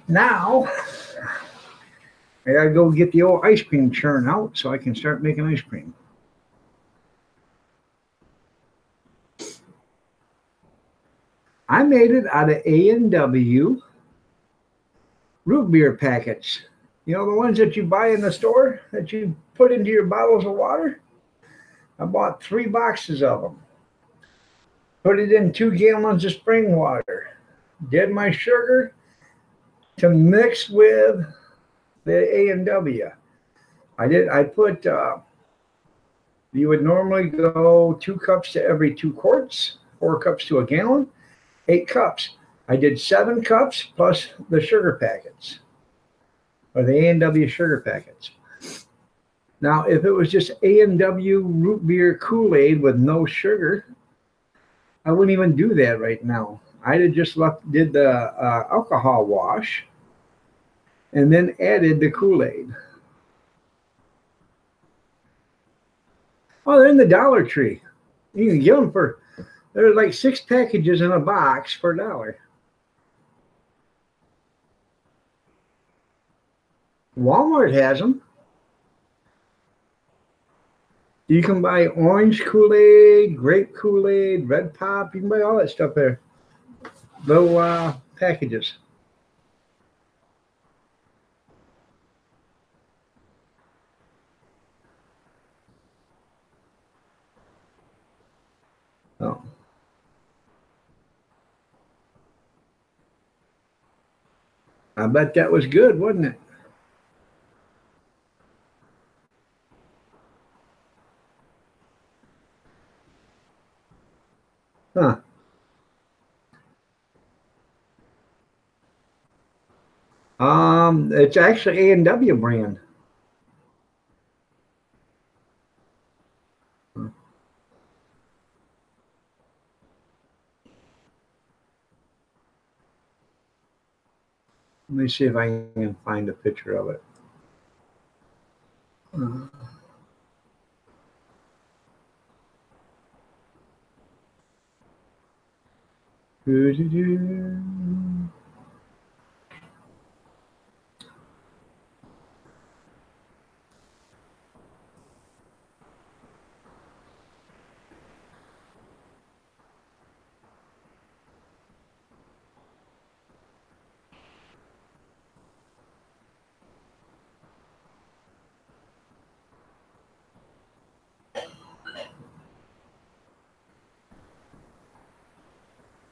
Now I gotta go get the old ice cream churn out so I can start making ice cream. I made it out of A&W root beer packets. You know, the ones that you buy in the store that you put into your bottles of water? I bought 3 boxes of them. Put it in 2 gallons of spring water. Did my sugar to mix with the A&W. I put, you would normally go 2 cups to every 2 quarts, 4 cups to a gallon, 8 cups. I did 7 cups plus the sugar packets, or the A&W sugar packets. Now, if it was just A&W root beer Kool-Aid with no sugar, I wouldn't even do that right now. I'd have just did the alcohol wash and then added the Kool-Aid. Oh, they're in the Dollar Tree. You can get them for, there's like 6 packages in a box for $1. Walmart has them. You can buy orange Kool-Aid, grape Kool-Aid, red pop. You can buy all that stuff there. Little packages. Oh. I bet that was good, wasn't it? Huh. It's actually A&W brand. Let me see if I can find a picture of it. Doo-doo-doo.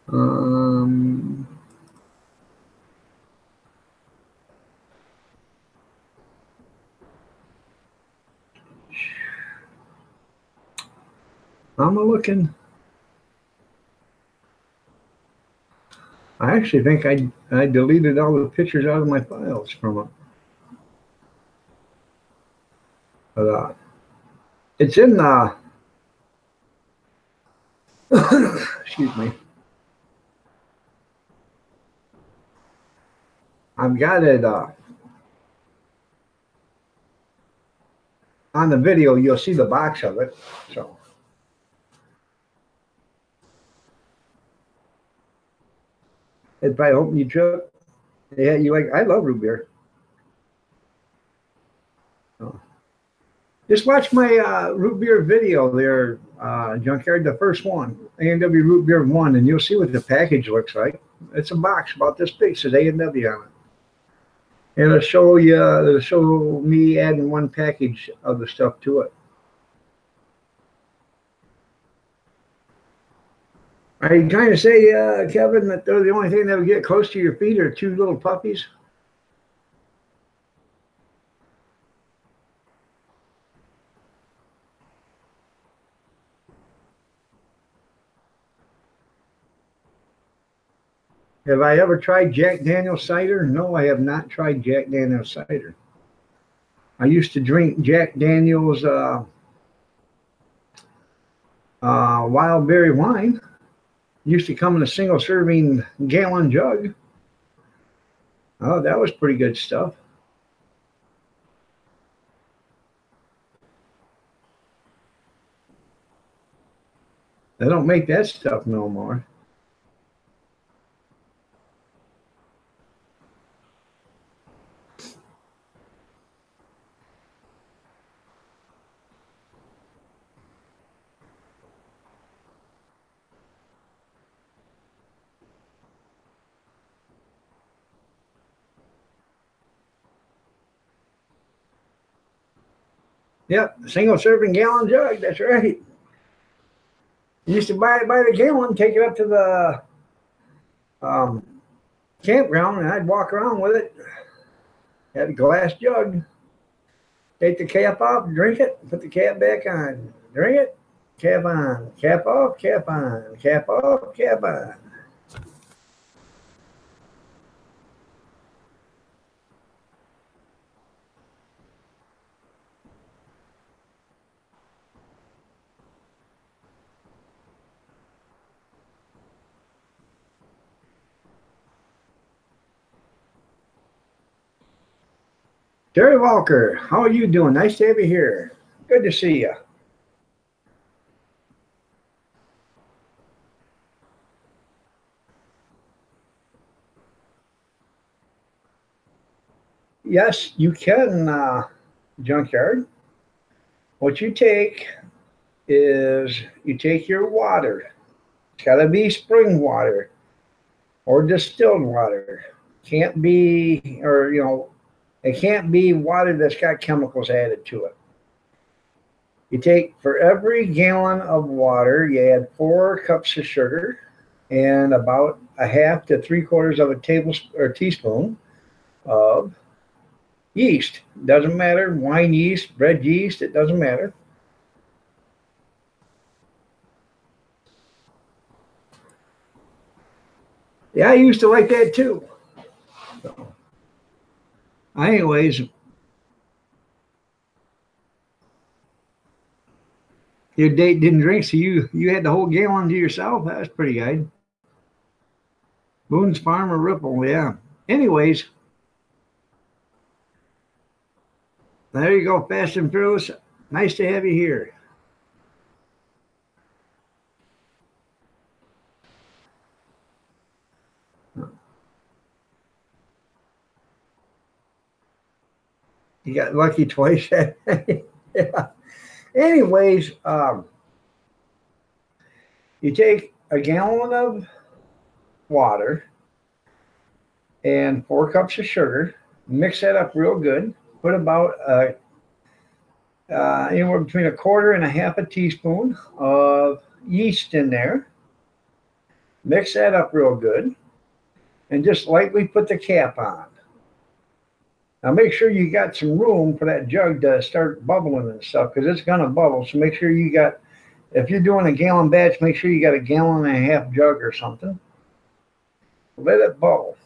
Um, I'm looking. I actually think I deleted all the pictures out of my files from it. But, it's in excuse me. I've got it on the video. You'll see the box of it. So it probably opened you trip. Yeah, you like? I love root beer. So, just watch my root beer video there, Junkyard, the first one, A&W Root Beer 1, and you'll see what the package looks like. It's a box about this big, says A&W on it. And it'll show me adding 1 package of the stuff to it. Are you trying to say, Kevin, that they're the only thing that would get close to your feet are 2 little puppies? Have I ever tried Jack Daniel's cider? No, I have not tried Jack Daniel's cider. I used to drink Jack Daniel's wild berry wine. Used to come in a single serving gallon jug. Oh, that was pretty good stuff. They don't make that stuff no more. Yep, single serving gallon jug. That's right. Used to buy it by the gallon, take it up to the um, campground, and I'd walk around with it. Had a glass jug. Take the cap off, drink it, put the cap back on, drink it, cap on, cap off, cap on, cap off, cap on. Terry Walker, how are you doing? Nice to have you here. Good to see you. Yes, you can, junkyard. What you take is you take your water. It's got to be spring water or distilled water. Can't be, or, it can't be water that's got chemicals added to it. You take, for every gallon of water, you add 4 cups of sugar and about a half to 3/4 of a tablespoon or teaspoon of yeast. Doesn't matter, wine yeast, bread yeast, it doesn't matter. Yeah, I used to like that too. So, anyways, your date didn't drink, so you had the whole gallon to yourself. That was pretty good. Boone's Farm or Ripple, yeah. Anyways, there you go, Fast and Fearless. Nice to have you here. You got lucky twice. Yeah. Anyways, you take a gallon of water and 4 cups of sugar, mix that up real good. Put about anywhere between 1/4 and a half a teaspoon of yeast in there. Mix that up real good and just lightly put the cap on. Now make sure you got some room for that jug to start bubbling and stuff, because it's going to bubble. So make sure you got, if you're doing a gallon batch, make sure you got a gallon and a half jug or something. Let it bubble.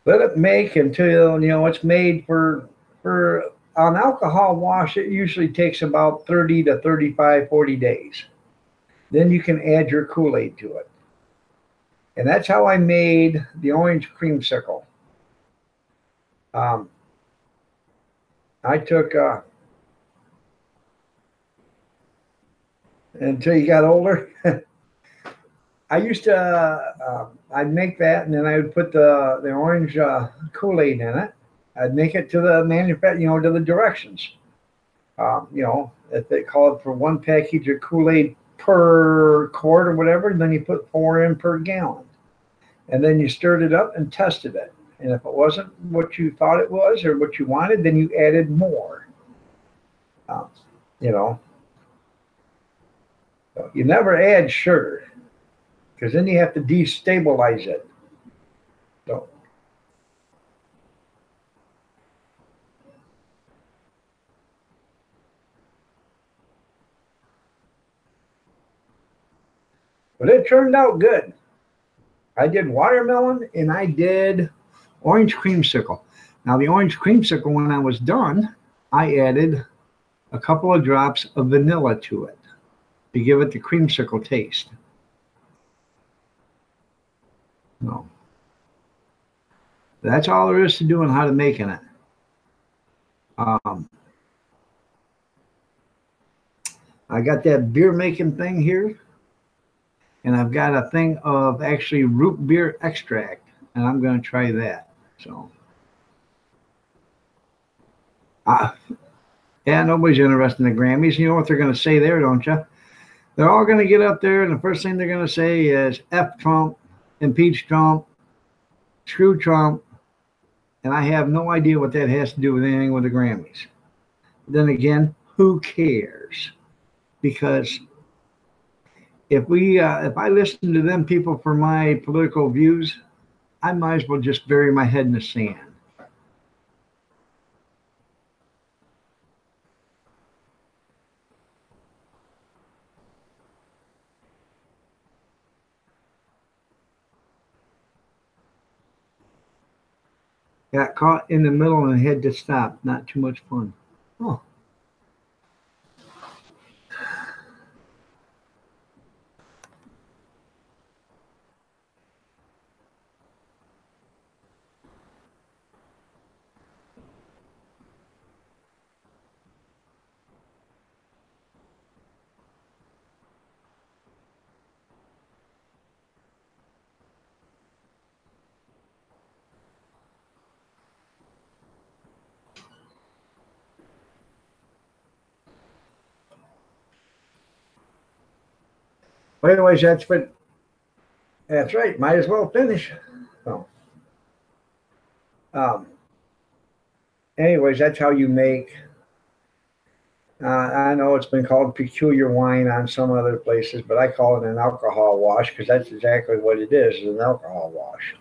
Let it make until, it's made for an alcohol wash. It usually takes about 30 to 35, 40 days. Then you can add your Kool-Aid to it. And that's how I made the orange creamsicle. I took, until you got older, I used to, I'd make that, and then I would put the orange Kool-Aid in it. I'd make it to the manufacturer, to the directions. If they called for 1 package of Kool-Aid per quart or whatever, then you put 4 in per gallon. And then you stirred it up and tested it. And if it wasn't what you thought it was or what you wanted, then you added more. So you never add sugar, because then you have to destabilize it. So, but it turned out good. I did watermelon and I did orange creamsicle. Now the orange creamsicle, when I was done, I added a couple of drops of vanilla to it to give it the creamsicle taste. No. That's all there is to doing how to making it. I got that beer making thing here, and I've got a thing of actually root beer extract, and I'm going to try that. So, yeah, nobody's interested in the Grammys. You know what they're going to say there, don't you? They're all going to get up there, and the first thing they're going to say is F Trump, impeach Trump, screw Trump, and I have no idea what that has to do with anything with the Grammys. then again, who cares? Because if I listen to them people for my political views, I might as well just bury my head in the sand. Got caught in the middle and had to stop. Not too much fun. Oh. Well, anyways, that's right. Might as well finish. So, anyways, that's how you make. I know it's been called peculiar wine on some other places, but I call it an alcohol wash because that's exactly what it is an alcohol wash.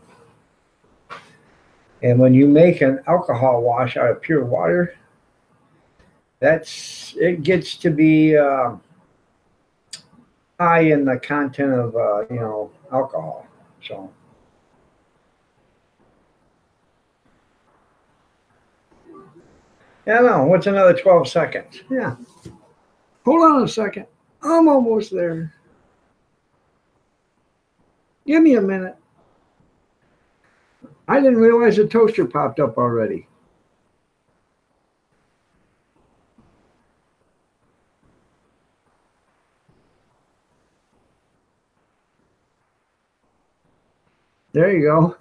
And when you make an alcohol wash out of pure water, it gets to be high in the content of alcohol. So yeah, no. What's another 12 seconds? Yeah. Hold on a second. I'm almost there. Give me a minute. I didn't realize the toaster popped up already. There you go.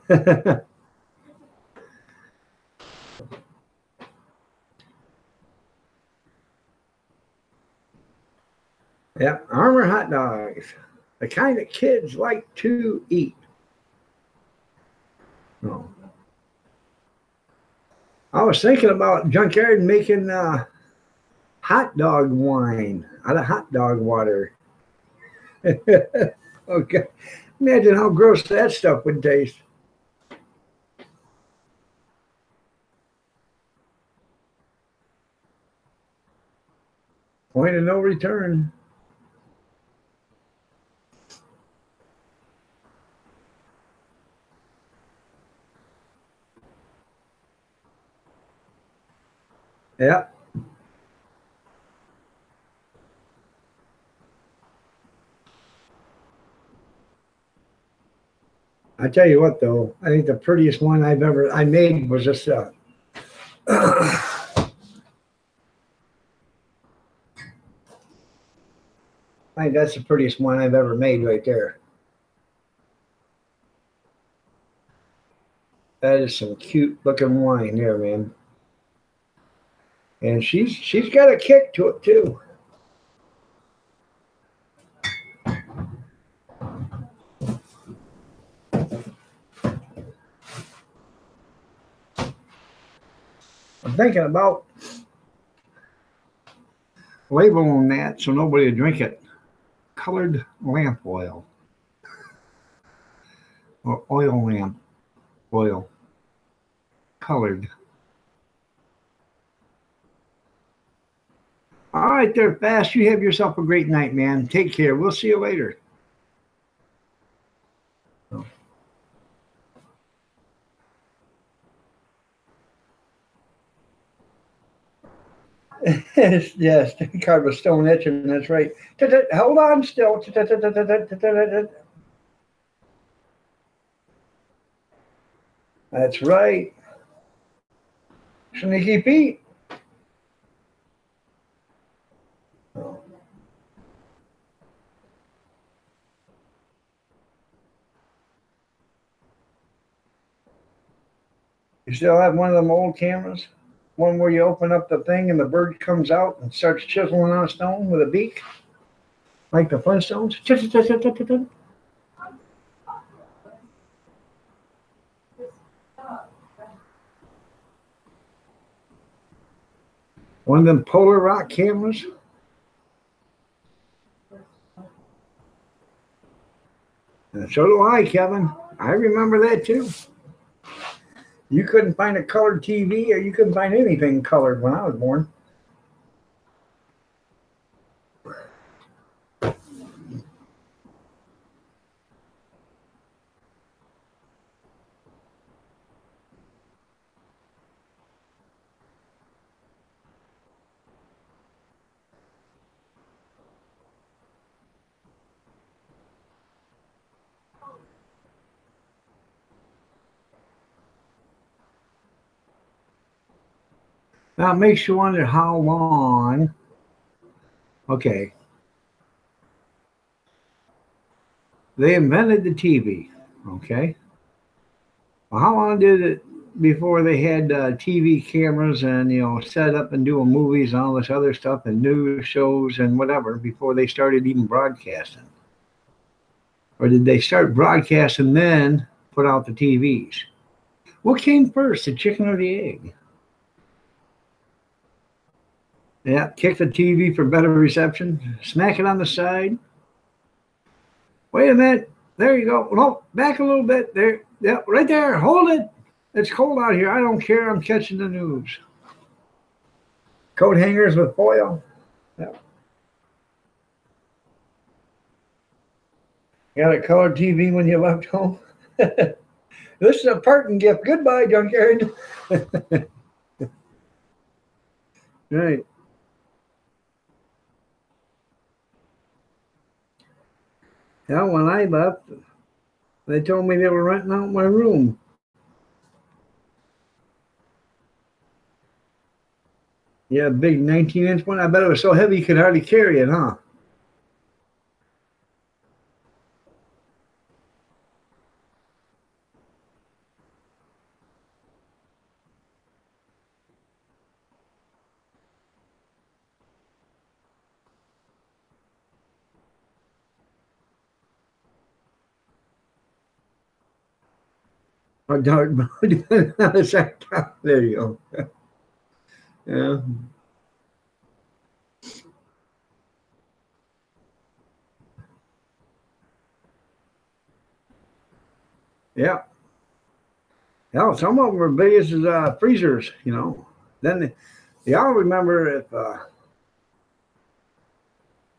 Yeah, Armour hot dogs, the kind that kids like to eat. Oh. I was thinking about Junkyard making hot dog wine out of hot dog water. Okay, imagine how gross that stuff would taste. Point of no return. Yeah. I tell you what, though, I think the prettiest one I made was just I think that's the prettiest one I've ever made right there. That is some cute looking wine there, man. And she's got a kick to it too. I'm thinking about labeling that so nobody would drink it. Colored lamp oil. Or oil lamp oil. Colored. All right there, Fast. You have yourself a great night, man. Take care. We'll see you later. Yes, carve a stone etching. That's right. Hold on still. That's right. Sneaky Pete. Oh. You still have one of them old cameras? One where you open up the thing and the bird comes out and starts chiseling on a stone with a beak? Like the Flintstones? One of them Polar Rock cameras. And so do I, Kevin. I remember that too. You couldn't find a colored TV, or you couldn't find anything colored when I was born. Now it makes you wonder how long. Okay. They invented the TV. Okay. Well, how long did it before they had TV cameras and set up and doing movies and all this other stuff and news shows and whatever before they started even broadcasting? Or did they start broadcasting then put out the TVs? What came first, the chicken or the egg? Yeah, kick the TV for better reception, smack it on the side. Wait a minute. There you go. No, back a little bit. There. Yeah, right there. Hold it. It's cold out here. I don't care. I'm catching the news. Coat hangers with foil. Yeah. Got a colored TV when you left home? This is a parting gift. Goodbye, junkyard. Right. Yeah, when I left, they told me they were renting out my room. Yeah, big 19-inch one. I bet it was so heavy you could hardly carry it, huh? Or dark mode. There you go. Yeah. Yeah. Yeah, some of them were big as freezers, Then y'all remember if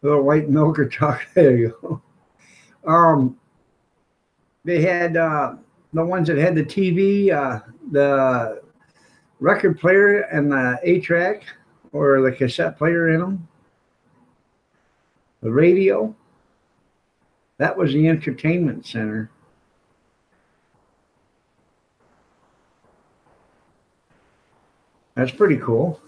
little white milk or chocolate. There you go. They had the ones that had the TV, the record player, and the 8-track or the cassette player in them. The radio. That was the entertainment center. That's pretty cool.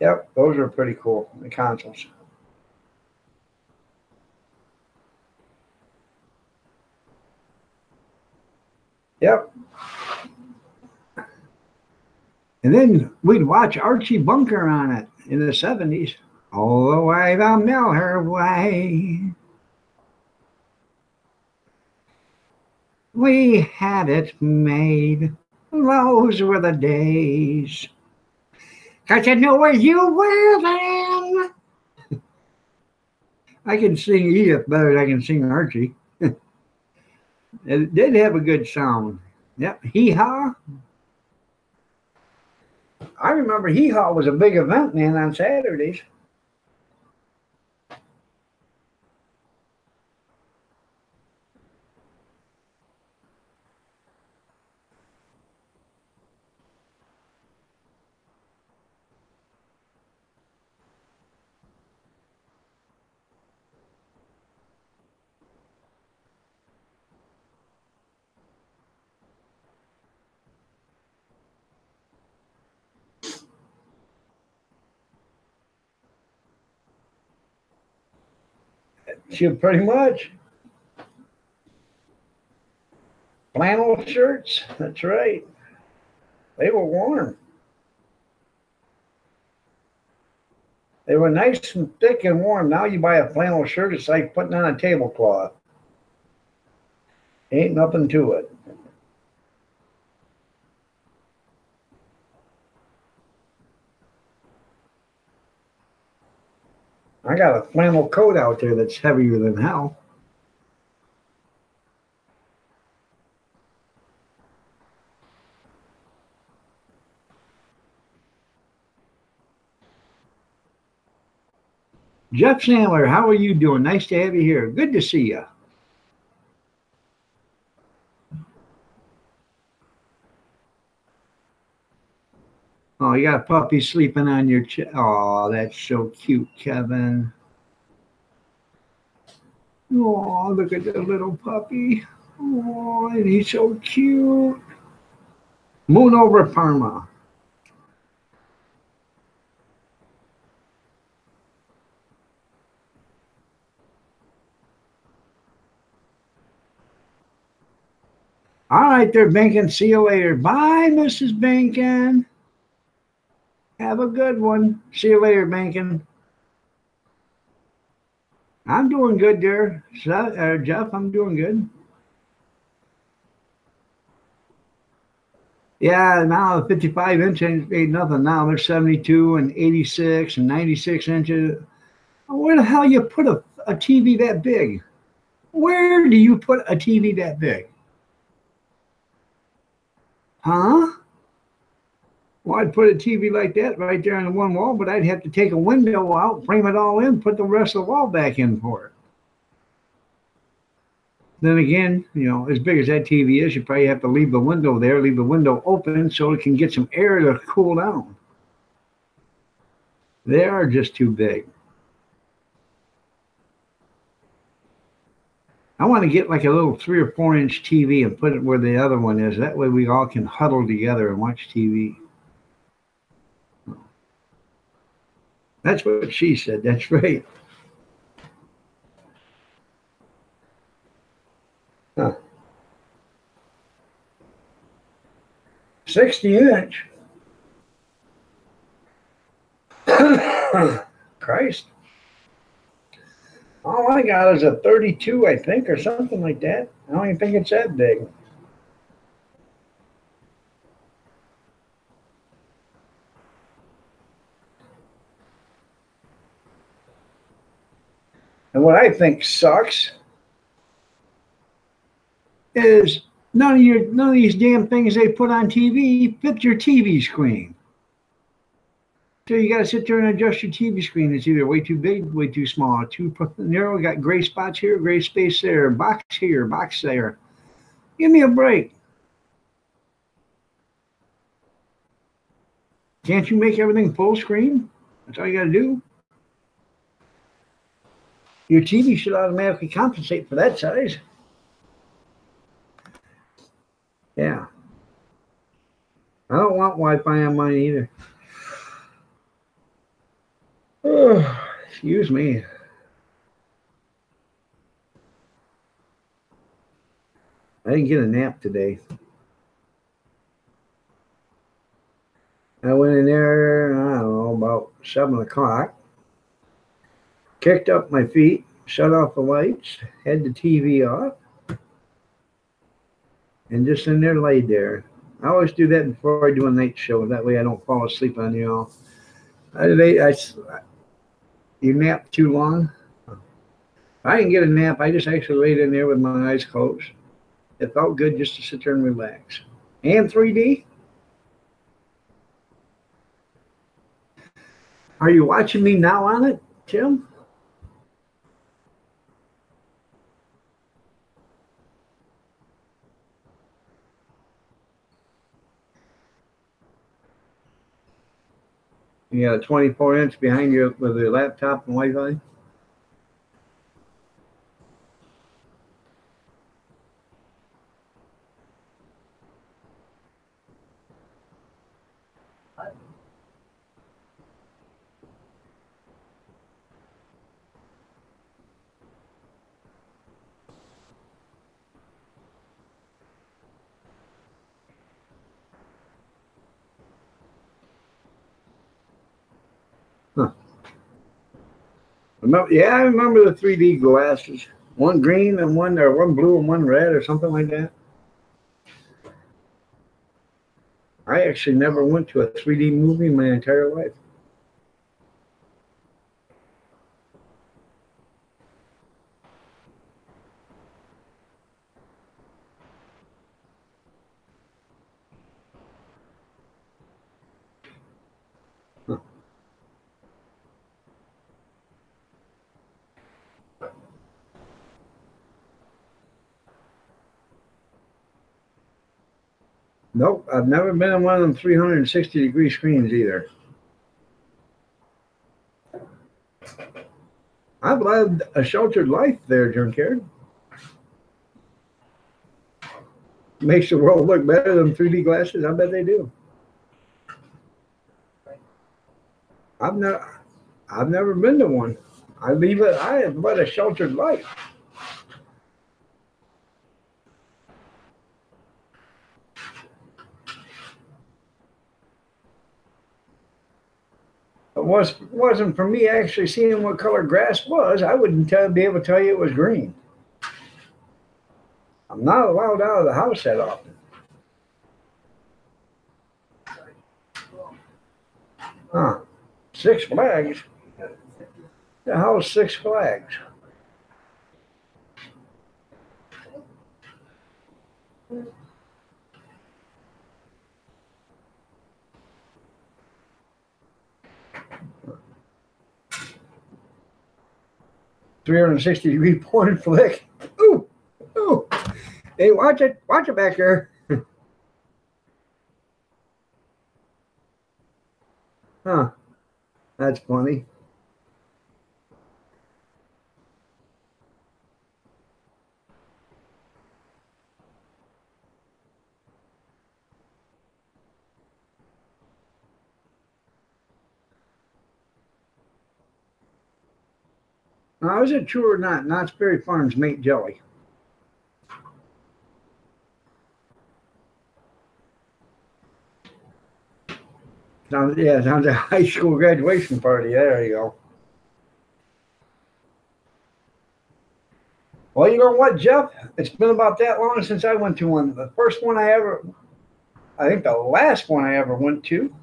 Yep, those are pretty cool, the consoles. Yep. And then we'd watch Archie Bunker on it in the 70s. All the way the Miller way. We had it made. Those were the days. 'Cause you know where you were then. I can sing Edith better than I can sing Archie. It did have a good sound. Yep. Hee Haw. I remember Hee Haw was a big event, man, on Saturdays. Pretty much. Flannel shirts. That's right. They were warm. They were nice and thick and warm. Now you buy a flannel shirt, it's like putting on a tablecloth. Ain't nothing to it. I got a flannel coat out there that's heavier than hell. Jeff Sandler, how are you doing? Nice to have you here. Good to see you. Oh, you got a puppy sleeping on your chest. Oh, that's so cute, Kevin. Oh, look at the little puppy. Oh, and he's so cute. Moon over Parma. All right, there, Bankin. See you later. Bye, Mrs. Bankin. Have a good one. See you later, Bankin. I'm doing good there, Jeff. I'm doing good. Yeah, now the 55 inch ain't nothing. Now they're 72 and 86 and 96 inches. Where the hell you put a TV that big? Where do you put a TV that big? Huh? Well, I'd put a TV like that right there on the one wall, but I'd have to take a window out, frame it all in, put the rest of the wall back in for it. Then again, as big as that TV is, you probably have to leave the window there, leave the window open so it can get some air to cool down. They are just too big. I want to get like a little 3 or 4 inch TV and put it where the other one is. That way we all can huddle together and watch TV. That's what she said. That's right. Huh. 60 inch. Christ. All I got is a 32, I think, or something like that. I don't even think it's that big. And what I think sucks is none of these damn things they put on TV fit your TV screen. So you got to sit there and adjust your TV screen. It's either way too big, way too small, too narrow. Got gray spots here, gray space there, box here, box there. Give me a break. Can't you make everything full screen? That's all you got to do. Your TV should automatically compensate for that size. Yeah. I don't want Wi-Fi on mine either. Oh, excuse me. I didn't get a nap today. I went in there, I don't know, about 7 o'clock. Kicked up my feet, shut off the lights, had the TV off, and just in there laid there. I always do that before I do a night show. That way I don't fall asleep on you all. You nap too long? I didn't get a nap. I just actually laid in there with my eyes closed. It felt good just to sit there and relax. And 3D? Are you watching me now on it, Tim? You got a 24-inch behind you with your laptop and Wi-Fi? Huh. Yeah, I remember the 3D glasses. One green and one blue and one red or something like that. I actually never went to a 3D movie in my entire life. Huh. Nope, I've never been in one of them 360-degree screens either. I've led a sheltered life there, Junkyard. Makes the world look better than 3D glasses. I bet they do. I've never been to one. I have led a sheltered life. Wasn't for me actually seeing what color grass was, I wouldn't be able to tell you it was green. I'm not allowed out of the house that often. Huh. Six Flags? The hell's Six Flags? "360-degree point flick." Ooh, ooh. Hey, watch it back there. Huh. That's funny. Now, is it true or not? Knott's Berry Farms make jelly. Sounds like a high school graduation party. There you go. Well, you know what, Jeff? It's been about that long since I went to one. The first one I think the last one I ever went to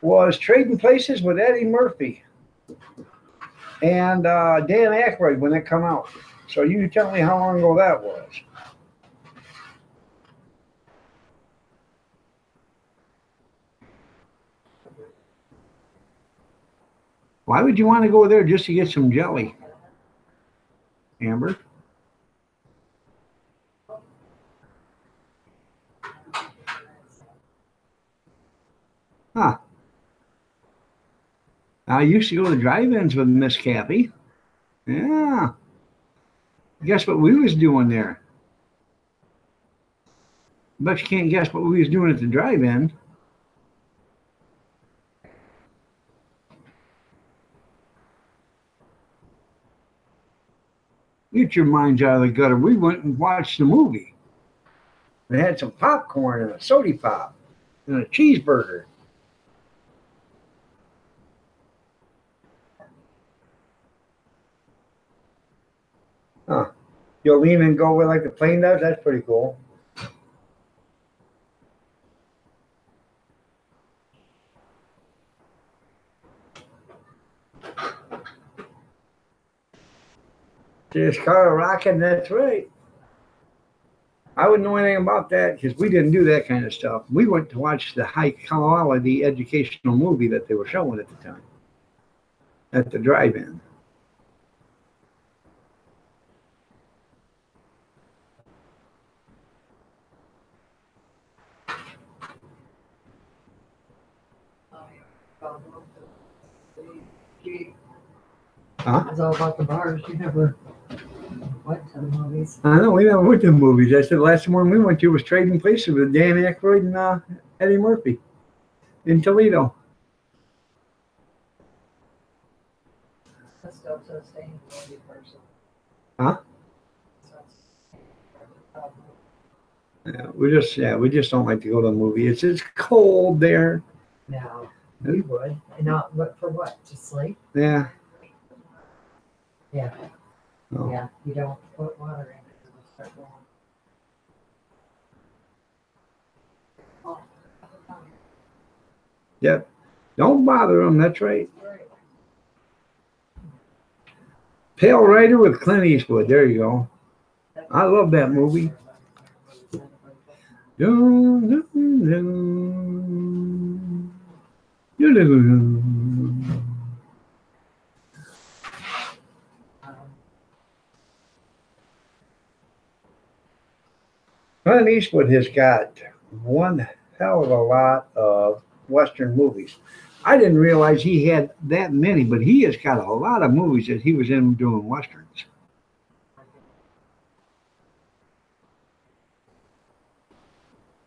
was Trading Places with Eddie Murphy and Dan Aykroyd when it come out. So you tell me how long ago that was. Why would you want to go there just to get some jelly, Amber? Huh. I used to go to drive-ins with Miss Kathy. Yeah. Guess what we was doing there? Bet you can't guess what we was doing at the drive-in. Get your minds out of the gutter. We went and watched the movie. They had some popcorn and a soda pop and a cheeseburger. Huh. You'll lean and go with like the plane does? That's pretty cool. Just car rocking, that's right. I wouldn't know anything about that because we didn't do that kind of stuff. We went to watch the high quality educational movie that they were showing at the time at the drive-in. Huh? It's all about the bars. You never went to the movies. I know, we never went to the movies. I said the last one we went to was Trading Places with Dan Aykroyd and Eddie Murphy in Toledo. Huh? Yeah, we just don't like to go to the movie. It's cold there. No, we would. And not look for what? To sleep? Yeah. Yeah. Oh. Yeah, you don't put water in it, it'll start going. Yep. Don't bother them. That's right. Pale Rider with Clint Eastwood. There you go. I love that movie. Dun, dun, dun. Dun, dun, dun. Clint Eastwood has got one hell of a lot of Western movies. I didn't realize he had that many, but he has got a lot of movies that he was in doing Westerns.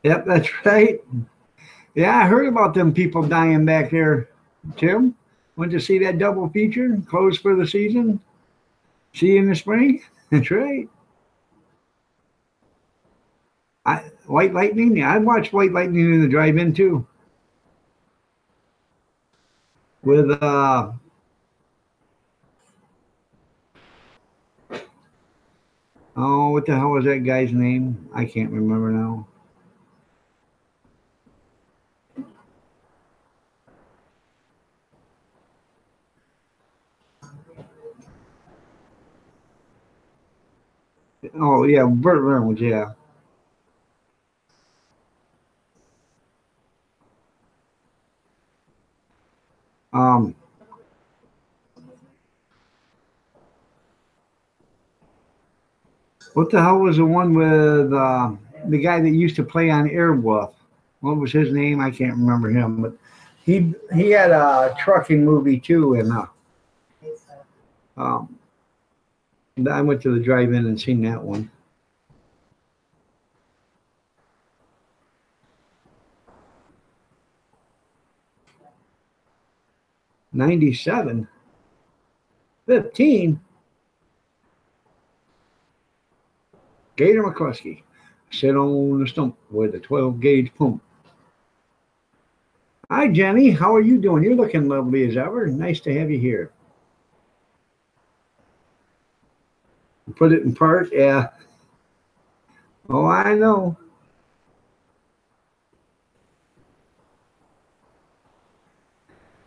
Yep, that's right. Yeah, I heard about them people dying back there, Tim. Went to see that double feature, closed for the season. See you in the spring. That's right. White Lightning. Yeah, I watched White Lightning in the drive-in too. With oh, what the hell was that guy's name? I can't remember now. Oh yeah, Burt Reynolds. Yeah. Um. What the hell was the one with the guy that used to play on Airwolf? What was his name? I can't remember him, but he had a trucking movie too, and um, I went to the drive-in and seen that one. 97, 15. Gator McCluskey sit on the stump with a 12-gauge pump. Hi, Jenny. How are you doing? You're looking lovely as ever. Nice to have you here. Put it in park, yeah. Oh, I know.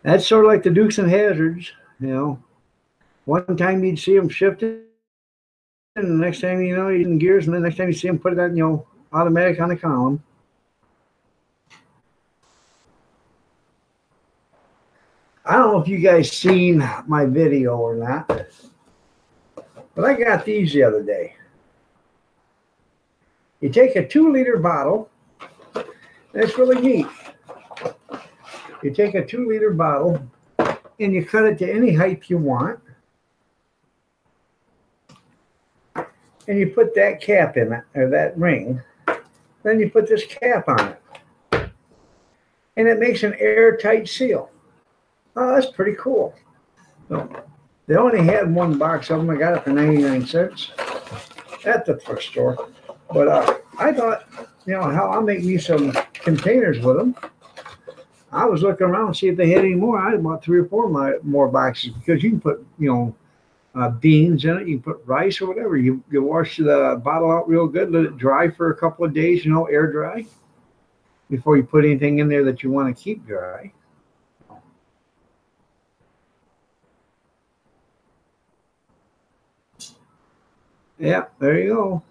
That's sort of like the Dukes and Hazards, you know. One time you'd see them shifting, and the next time you know, you're in gears, and the next time you see them put it on, automatic on the column. I don't know if you guys seen my video or not, but I got these the other day. You take a 2-liter bottle, and it's really neat. You take a 2-liter bottle and you cut it to any height you want. And you put that cap in it, or that ring. Then you put this cap on it. And it makes an airtight seal. Oh, that's pretty cool. So they only had one box of them. I got it for 99 cents at the thrift store. But I thought, how I'll make me some containers with them. I was looking around to see if they had any more. I had bought 3 or 4 more boxes because you can put, beans in it. You can put rice or whatever. You wash the bottle out real good, let it dry for a couple of days, air dry, before you put anything in there that you want to keep dry. Yeah, there you go.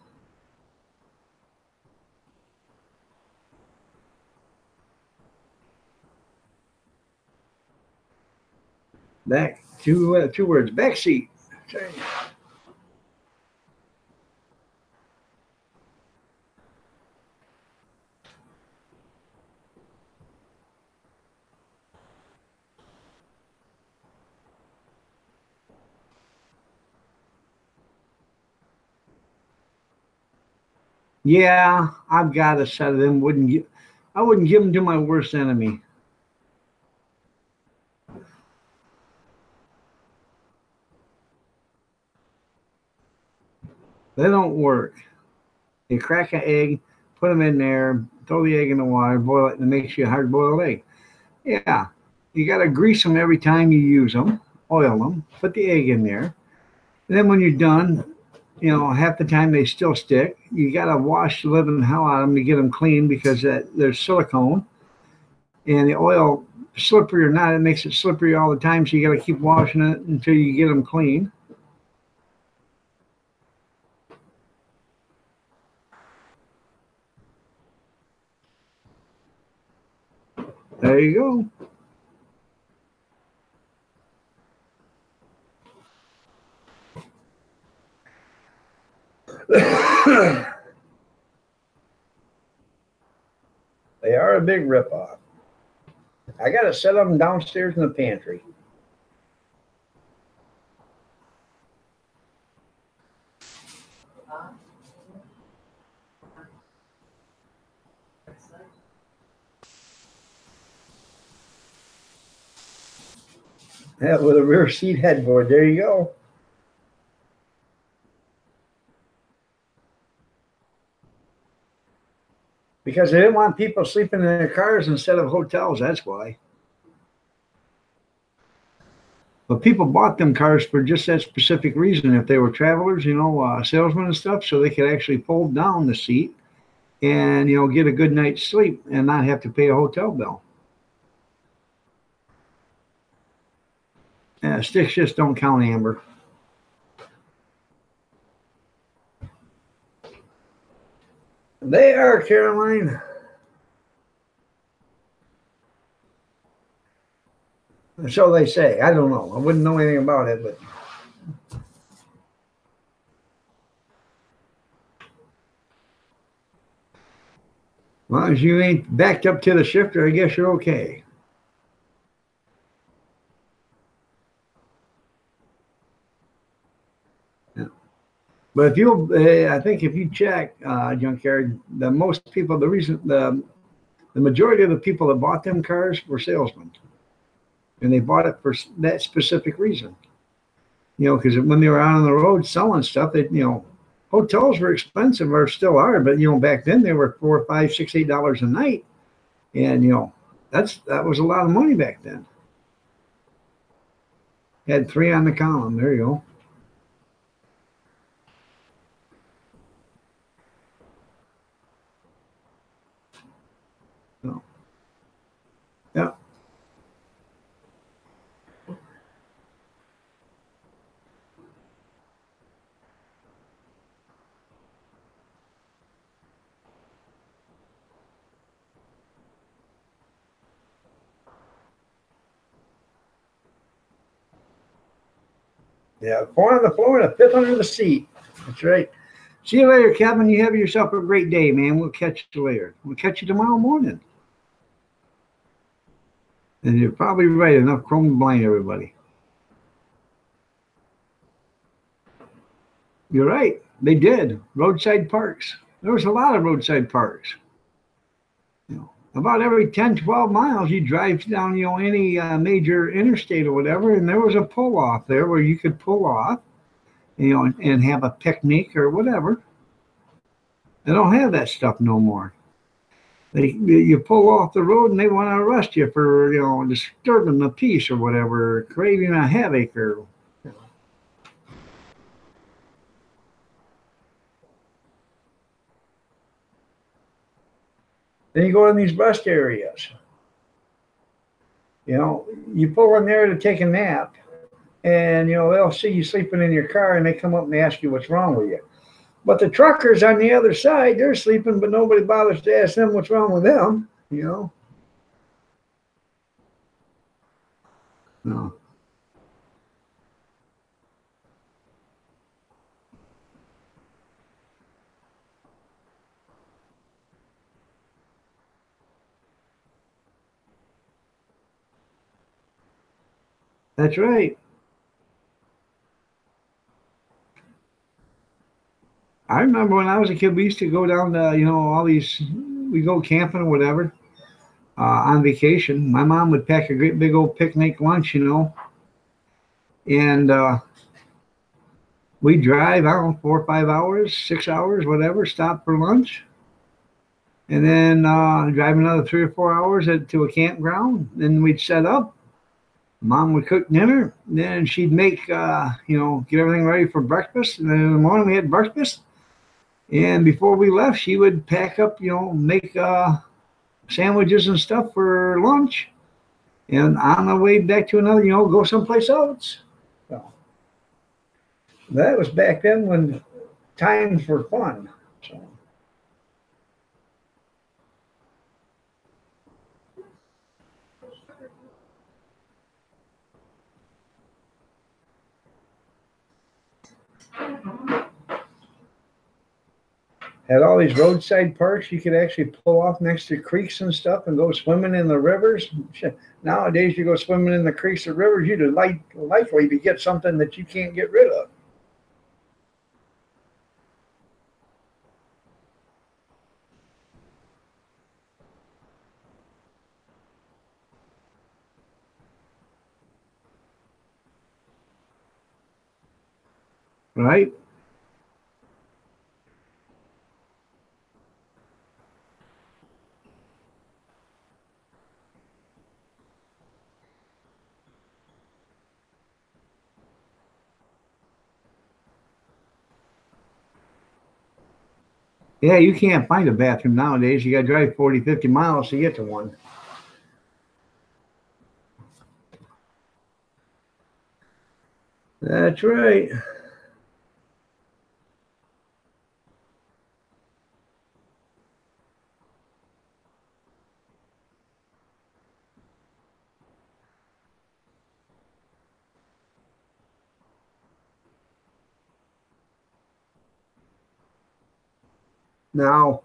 Back, two words, backseat. Okay. Yeah, I've got a set of them. I wouldn't give them to my worst enemy. They don't work. You crack an egg, put them in there, throw the egg in the water, boil it, and it makes you a hard-boiled egg. Yeah, you got to grease them every time you use them, oil them, put the egg in there. And then when you're done, half the time they still stick. You got to wash the living hell out of them to get them clean because there's silicone. And the oil, slippery or not, it makes it slippery all the time. So you got to keep washing it until you get them clean. There you go. They are a big ripoff. I got to set them downstairs in the pantry. Yeah, with a rear seat headboard. There you go. Because they didn't want people sleeping in their cars instead of hotels. That's why. But people bought them cars for just that specific reason. If they were travelers, salesmen and stuff, so they could actually fold down the seat and, get a good night's sleep and not have to pay a hotel bill. Yeah, sticks just don't count, Amber. They are, Caroline. So they say. I don't know. I wouldn't know anything about it, but as long as you ain't backed up to the shifter, I guess you're okay. But I think if you check, Junkyard, the majority of the people that bought them cars were salesmen, and they bought it for that specific reason. Because when they were out on the road selling stuff, hotels were expensive, or still are, but back then they were $4, $5, $6, $8 a night, and that was a lot of money back then. Had 3 on the column. There you go. Yeah. Yeah, 4 on the floor and a 5th under the seat. That's right. See you later, Kevin. You have yourself a great day, man. We'll catch you later. We'll catch you tomorrow morning. And you're probably right. Enough chrome to blind everybody. You're right. They did. Roadside parks. There was a lot of roadside parks. About every 10, 12 miles, you drive down, any major interstate or whatever, and there was a pull-off there where you could pull off, and have a picnic or whatever. They don't have that stuff no more. You pull off the road and they want to arrest you for, disturbing the peace or whatever, creating a havoc or. Then you go in these rest areas. You pull in there to take a nap, and they'll see you sleeping in your car, and they come up and they ask you what's wrong with you. But the truckers on the other side, they're sleeping, but nobody bothers to ask them what's wrong with them. No. That's right. I remember when I was a kid, we used to go down to, we go camping or whatever, on vacation. My mom would pack a great big old picnic lunch, and we'd drive, I don't know, 4 or 5 hours, 6 hours, whatever, stop for lunch. And then drive another 3 or 4 hours to a campground. Then we'd set up. Mom would cook dinner, then she'd make, get everything ready for breakfast. And then in the morning we had breakfast. And before we left, she would pack up, make sandwiches and stuff for lunch. And on the way back to another, go someplace else. So that was back then when times were fun. So. Had all these roadside parks you could actually pull off next to creeks and stuff and go swimming in the rivers. Nowadays, you go swimming in the creeks or rivers, you'd likely to get something that you can't get rid of. Right? Yeah, you can't find a bathroom nowadays. You got to drive 40, 50 miles to get to one. That's right. Now,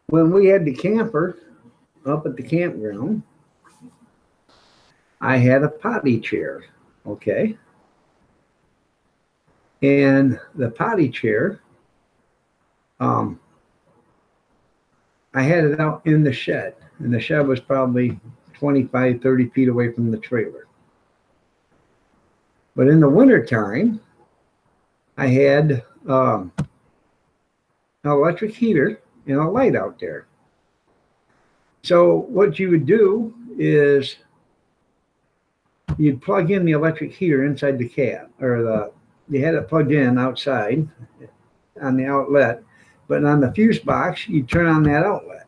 when we had the camper up at the campground, I had a potty chair. Okay. And the potty chair, um, I had it out in the shed. And the shed was probably 25, 30 feet away from the trailer. But in the wintertime, I had an electric heater and a light out there. So what you would do is you'd plug in the electric heater inside the cab, or you had it plugged in outside on the outlet, but on the fuse box, you turn on that outlet.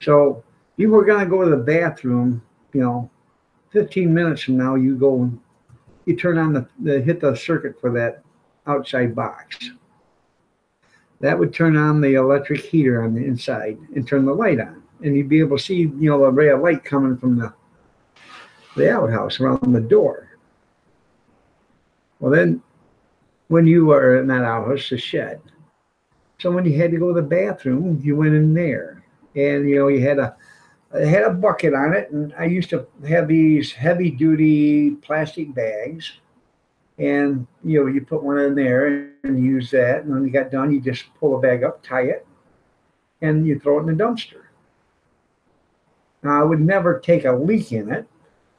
So you were going to go to the bathroom, 15 minutes from now, you turn on hit the circuit for that outside box. That would turn on the electric heater on the inside and turn the light on. And you'd be able to see, the ray of light coming from the outhouse around the door. Well, then when you were in that outhouse, the shed. So when you had to go to the bathroom, you went in there. And, you had a bucket on it. And I used to have these heavy duty plastic bags. And, you put one in there and use that. And when you got done, you just pull the bag up, tie it, and you throw it in the dumpster. Now, I would never take a leak in it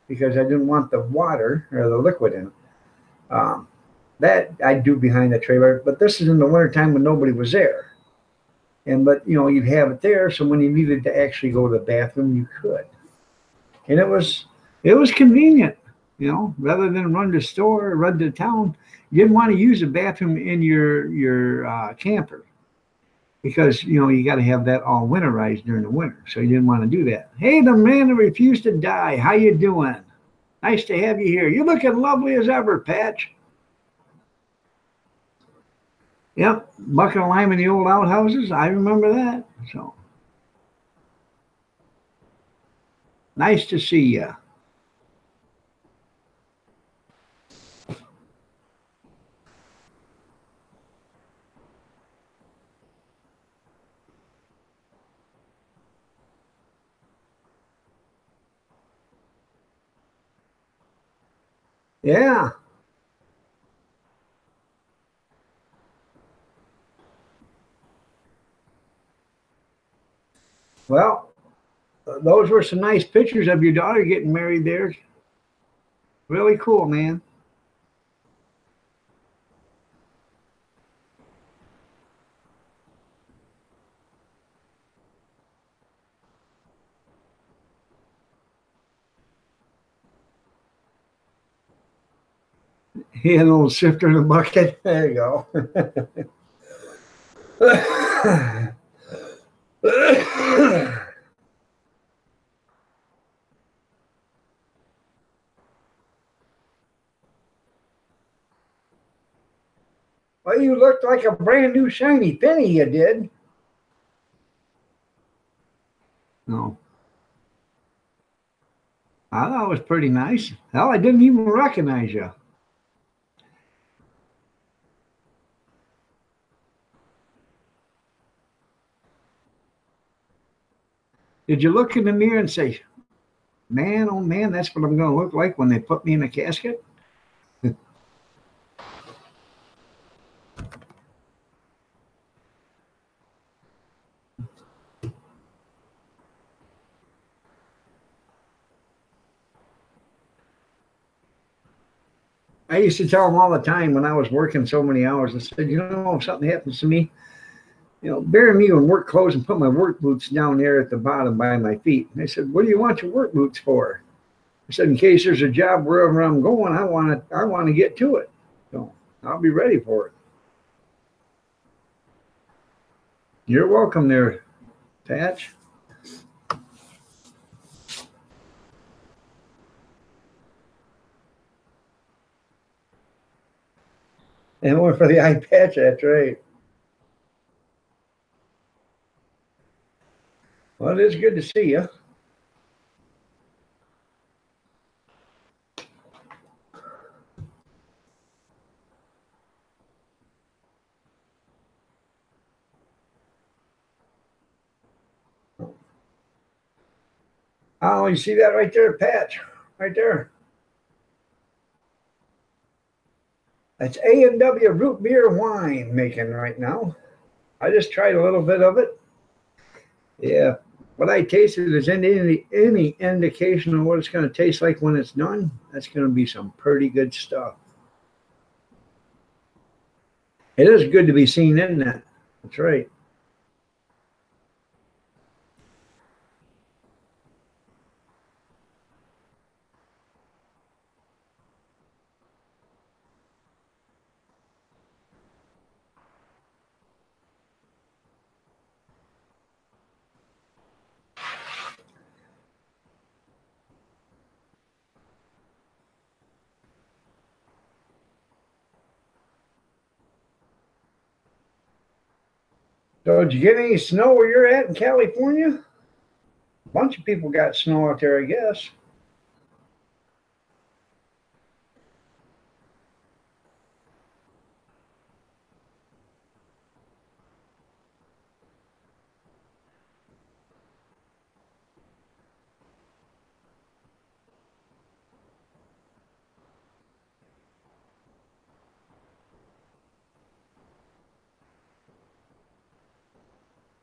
because I didn't want the water or the liquid in it. That I do behind the trailer, but this is in the wintertime when nobody was there. But you'd have it there, so when you needed to actually go to the bathroom, you could. And it was convenient, rather than run to the store or run to town. You didn't want to use a bathroom in your camper because you got to have that all winterized during the winter, so you didn't want to do that. Hey, the man who refused to die, how you doing? Nice to have you here. You're looking lovely as ever, Patch. Yep, bucket of lime in the old outhouses. I remember that. So nice to see you. Yeah. Well, those were some nice pictures of your daughter getting married there. Really cool, man. He had a little sifter in the bucket. There you go. Well, you looked like a brand new shiny penny, you did. No. I thought it was pretty nice. Hell, I didn't even recognize you. Did you look in the mirror and say, man, oh man, that's what I'm going to look like when they put me in a casket? I used to tell them all the time when I was working so many hours, I said, you know, if something happens to me, you know, bury me in work clothes and put my work boots down there at the bottom by my feet. And they said, what do you want your work boots for? I said, in case there's a job wherever I'm going, I want to get to it. So I'll be ready for it. You're welcome there, Patch. And one for the eye patch, that's right. Well, it is good to see you. Oh, you see that right there, Patch? Right there. That's A&W root beer wine making right now. I just tried a little bit of it. Yeah, what I tasted is any indication of what it's going to taste like when it's done. That's going to be some pretty good stuff. It is good to be seen, isn't it? That's right. So did you get any snow where you're at in California? A bunch of people got snow out there, I guess.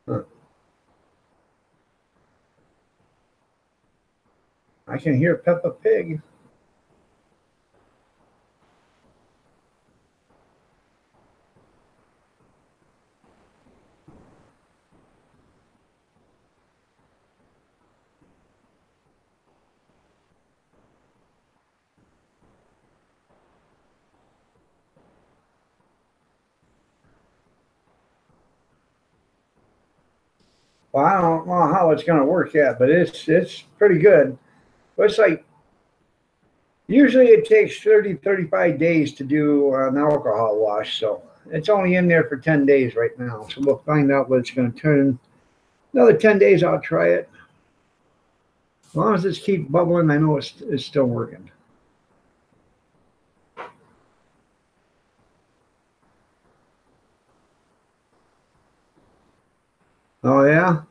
Huh. I can hear Peppa Pig. Well, I don't know how it's going to work yet, but it's pretty good. But it's like usually it takes 35 days to do an alcohol wash, so it's only in there for 10 days right now. So we'll find out what it's going to turn. Another 10 days, I'll try it. As long as it's keep bubbling, I know it's still working. Oh yeah.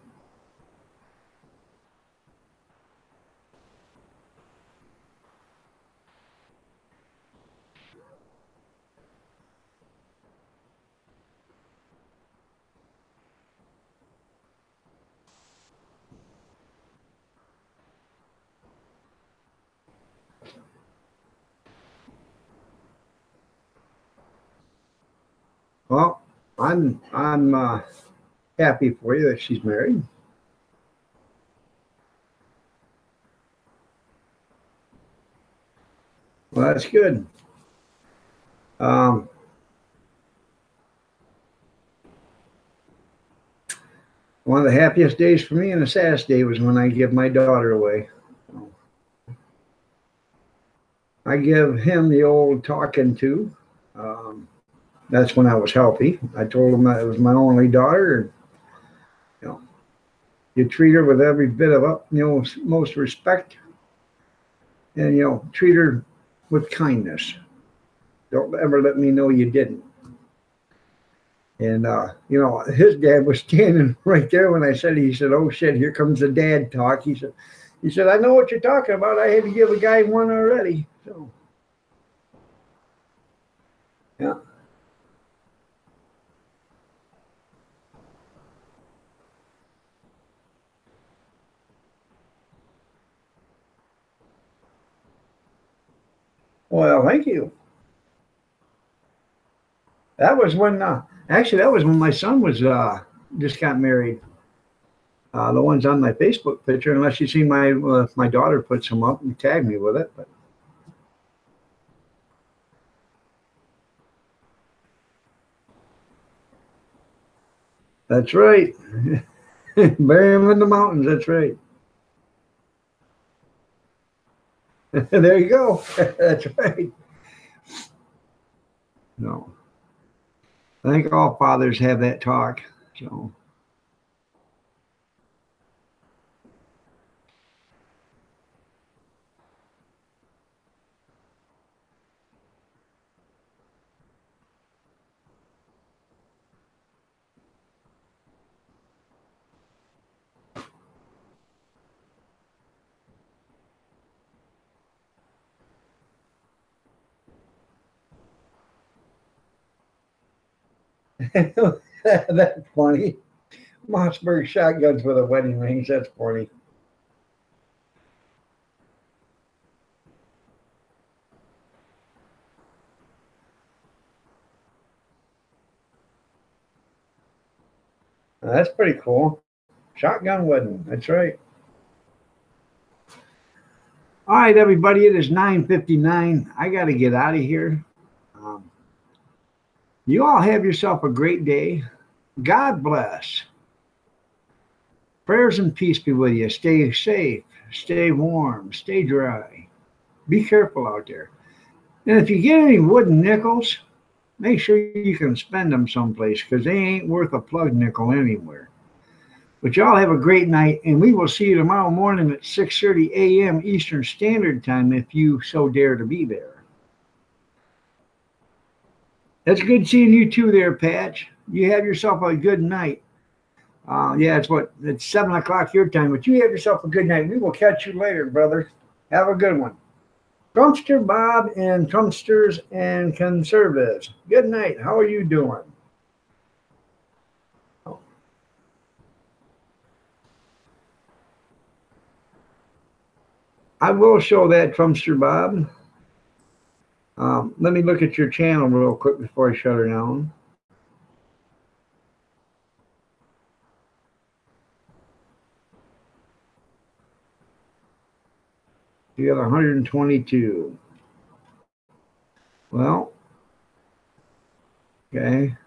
Well, I'm happy for you that she's married. Well, that's good. Um, one of the happiest days for me and the saddest day was when I give my daughter away. I give him the old talking to. That's when I was healthy. I told him that it was my only daughter, and you treat her with every bit of most respect, and treat her with kindness. Don't ever let me know you didn't. And his dad was standing right there when I said it. He said, "Oh shit, here comes the dad talk." He said, "I know what you're talking about. I had to give a guy one already." So, yeah. Well, thank you. That was when, actually, that was when my son was just got married. The one's on my Facebook picture, unless you see my daughter put some up and tagged me with it. But that's right. Bury him in the mountains. That's right. There you go. That's right. No, I think all fathers have that talk. So. That's funny. Mossberg shotguns with a wedding rings. That's funny. That's pretty cool. Shotgun wedding. That's right. All right, everybody. It is 9:59. I got to get out of here. You all have yourself a great day. God bless. Prayers and peace be with you. Stay safe. Stay warm. Stay dry. Be careful out there. And if you get any wooden nickels, make sure you can spend them someplace, because they ain't worth a plug nickel anywhere. But y'all have a great night, and we will see you tomorrow morning at 6:30 a.m. Eastern Standard Time if you so dare to be there. It's good seeing you too there, Patch. You have yourself a good night. Yeah, it's 7 o'clock your time, but you have yourself a good night. We will catch you later, brother. Have a good one. Trumpster Bob and Trumpsters and Conservatives. Good night. How are you doing? I will show that, Trumpster Bob. Let me look at your channel real quick before I shut her down. You got 122. Well, okay.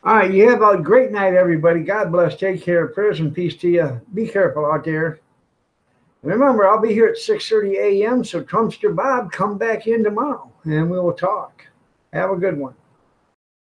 All right, you have a great night, everybody. God bless. Take care. Prayers and peace to you. Be careful out there. Remember, I'll be here at 6:30 a.m. So Trumpster Bob, come back in tomorrow and we will talk. Have a good one.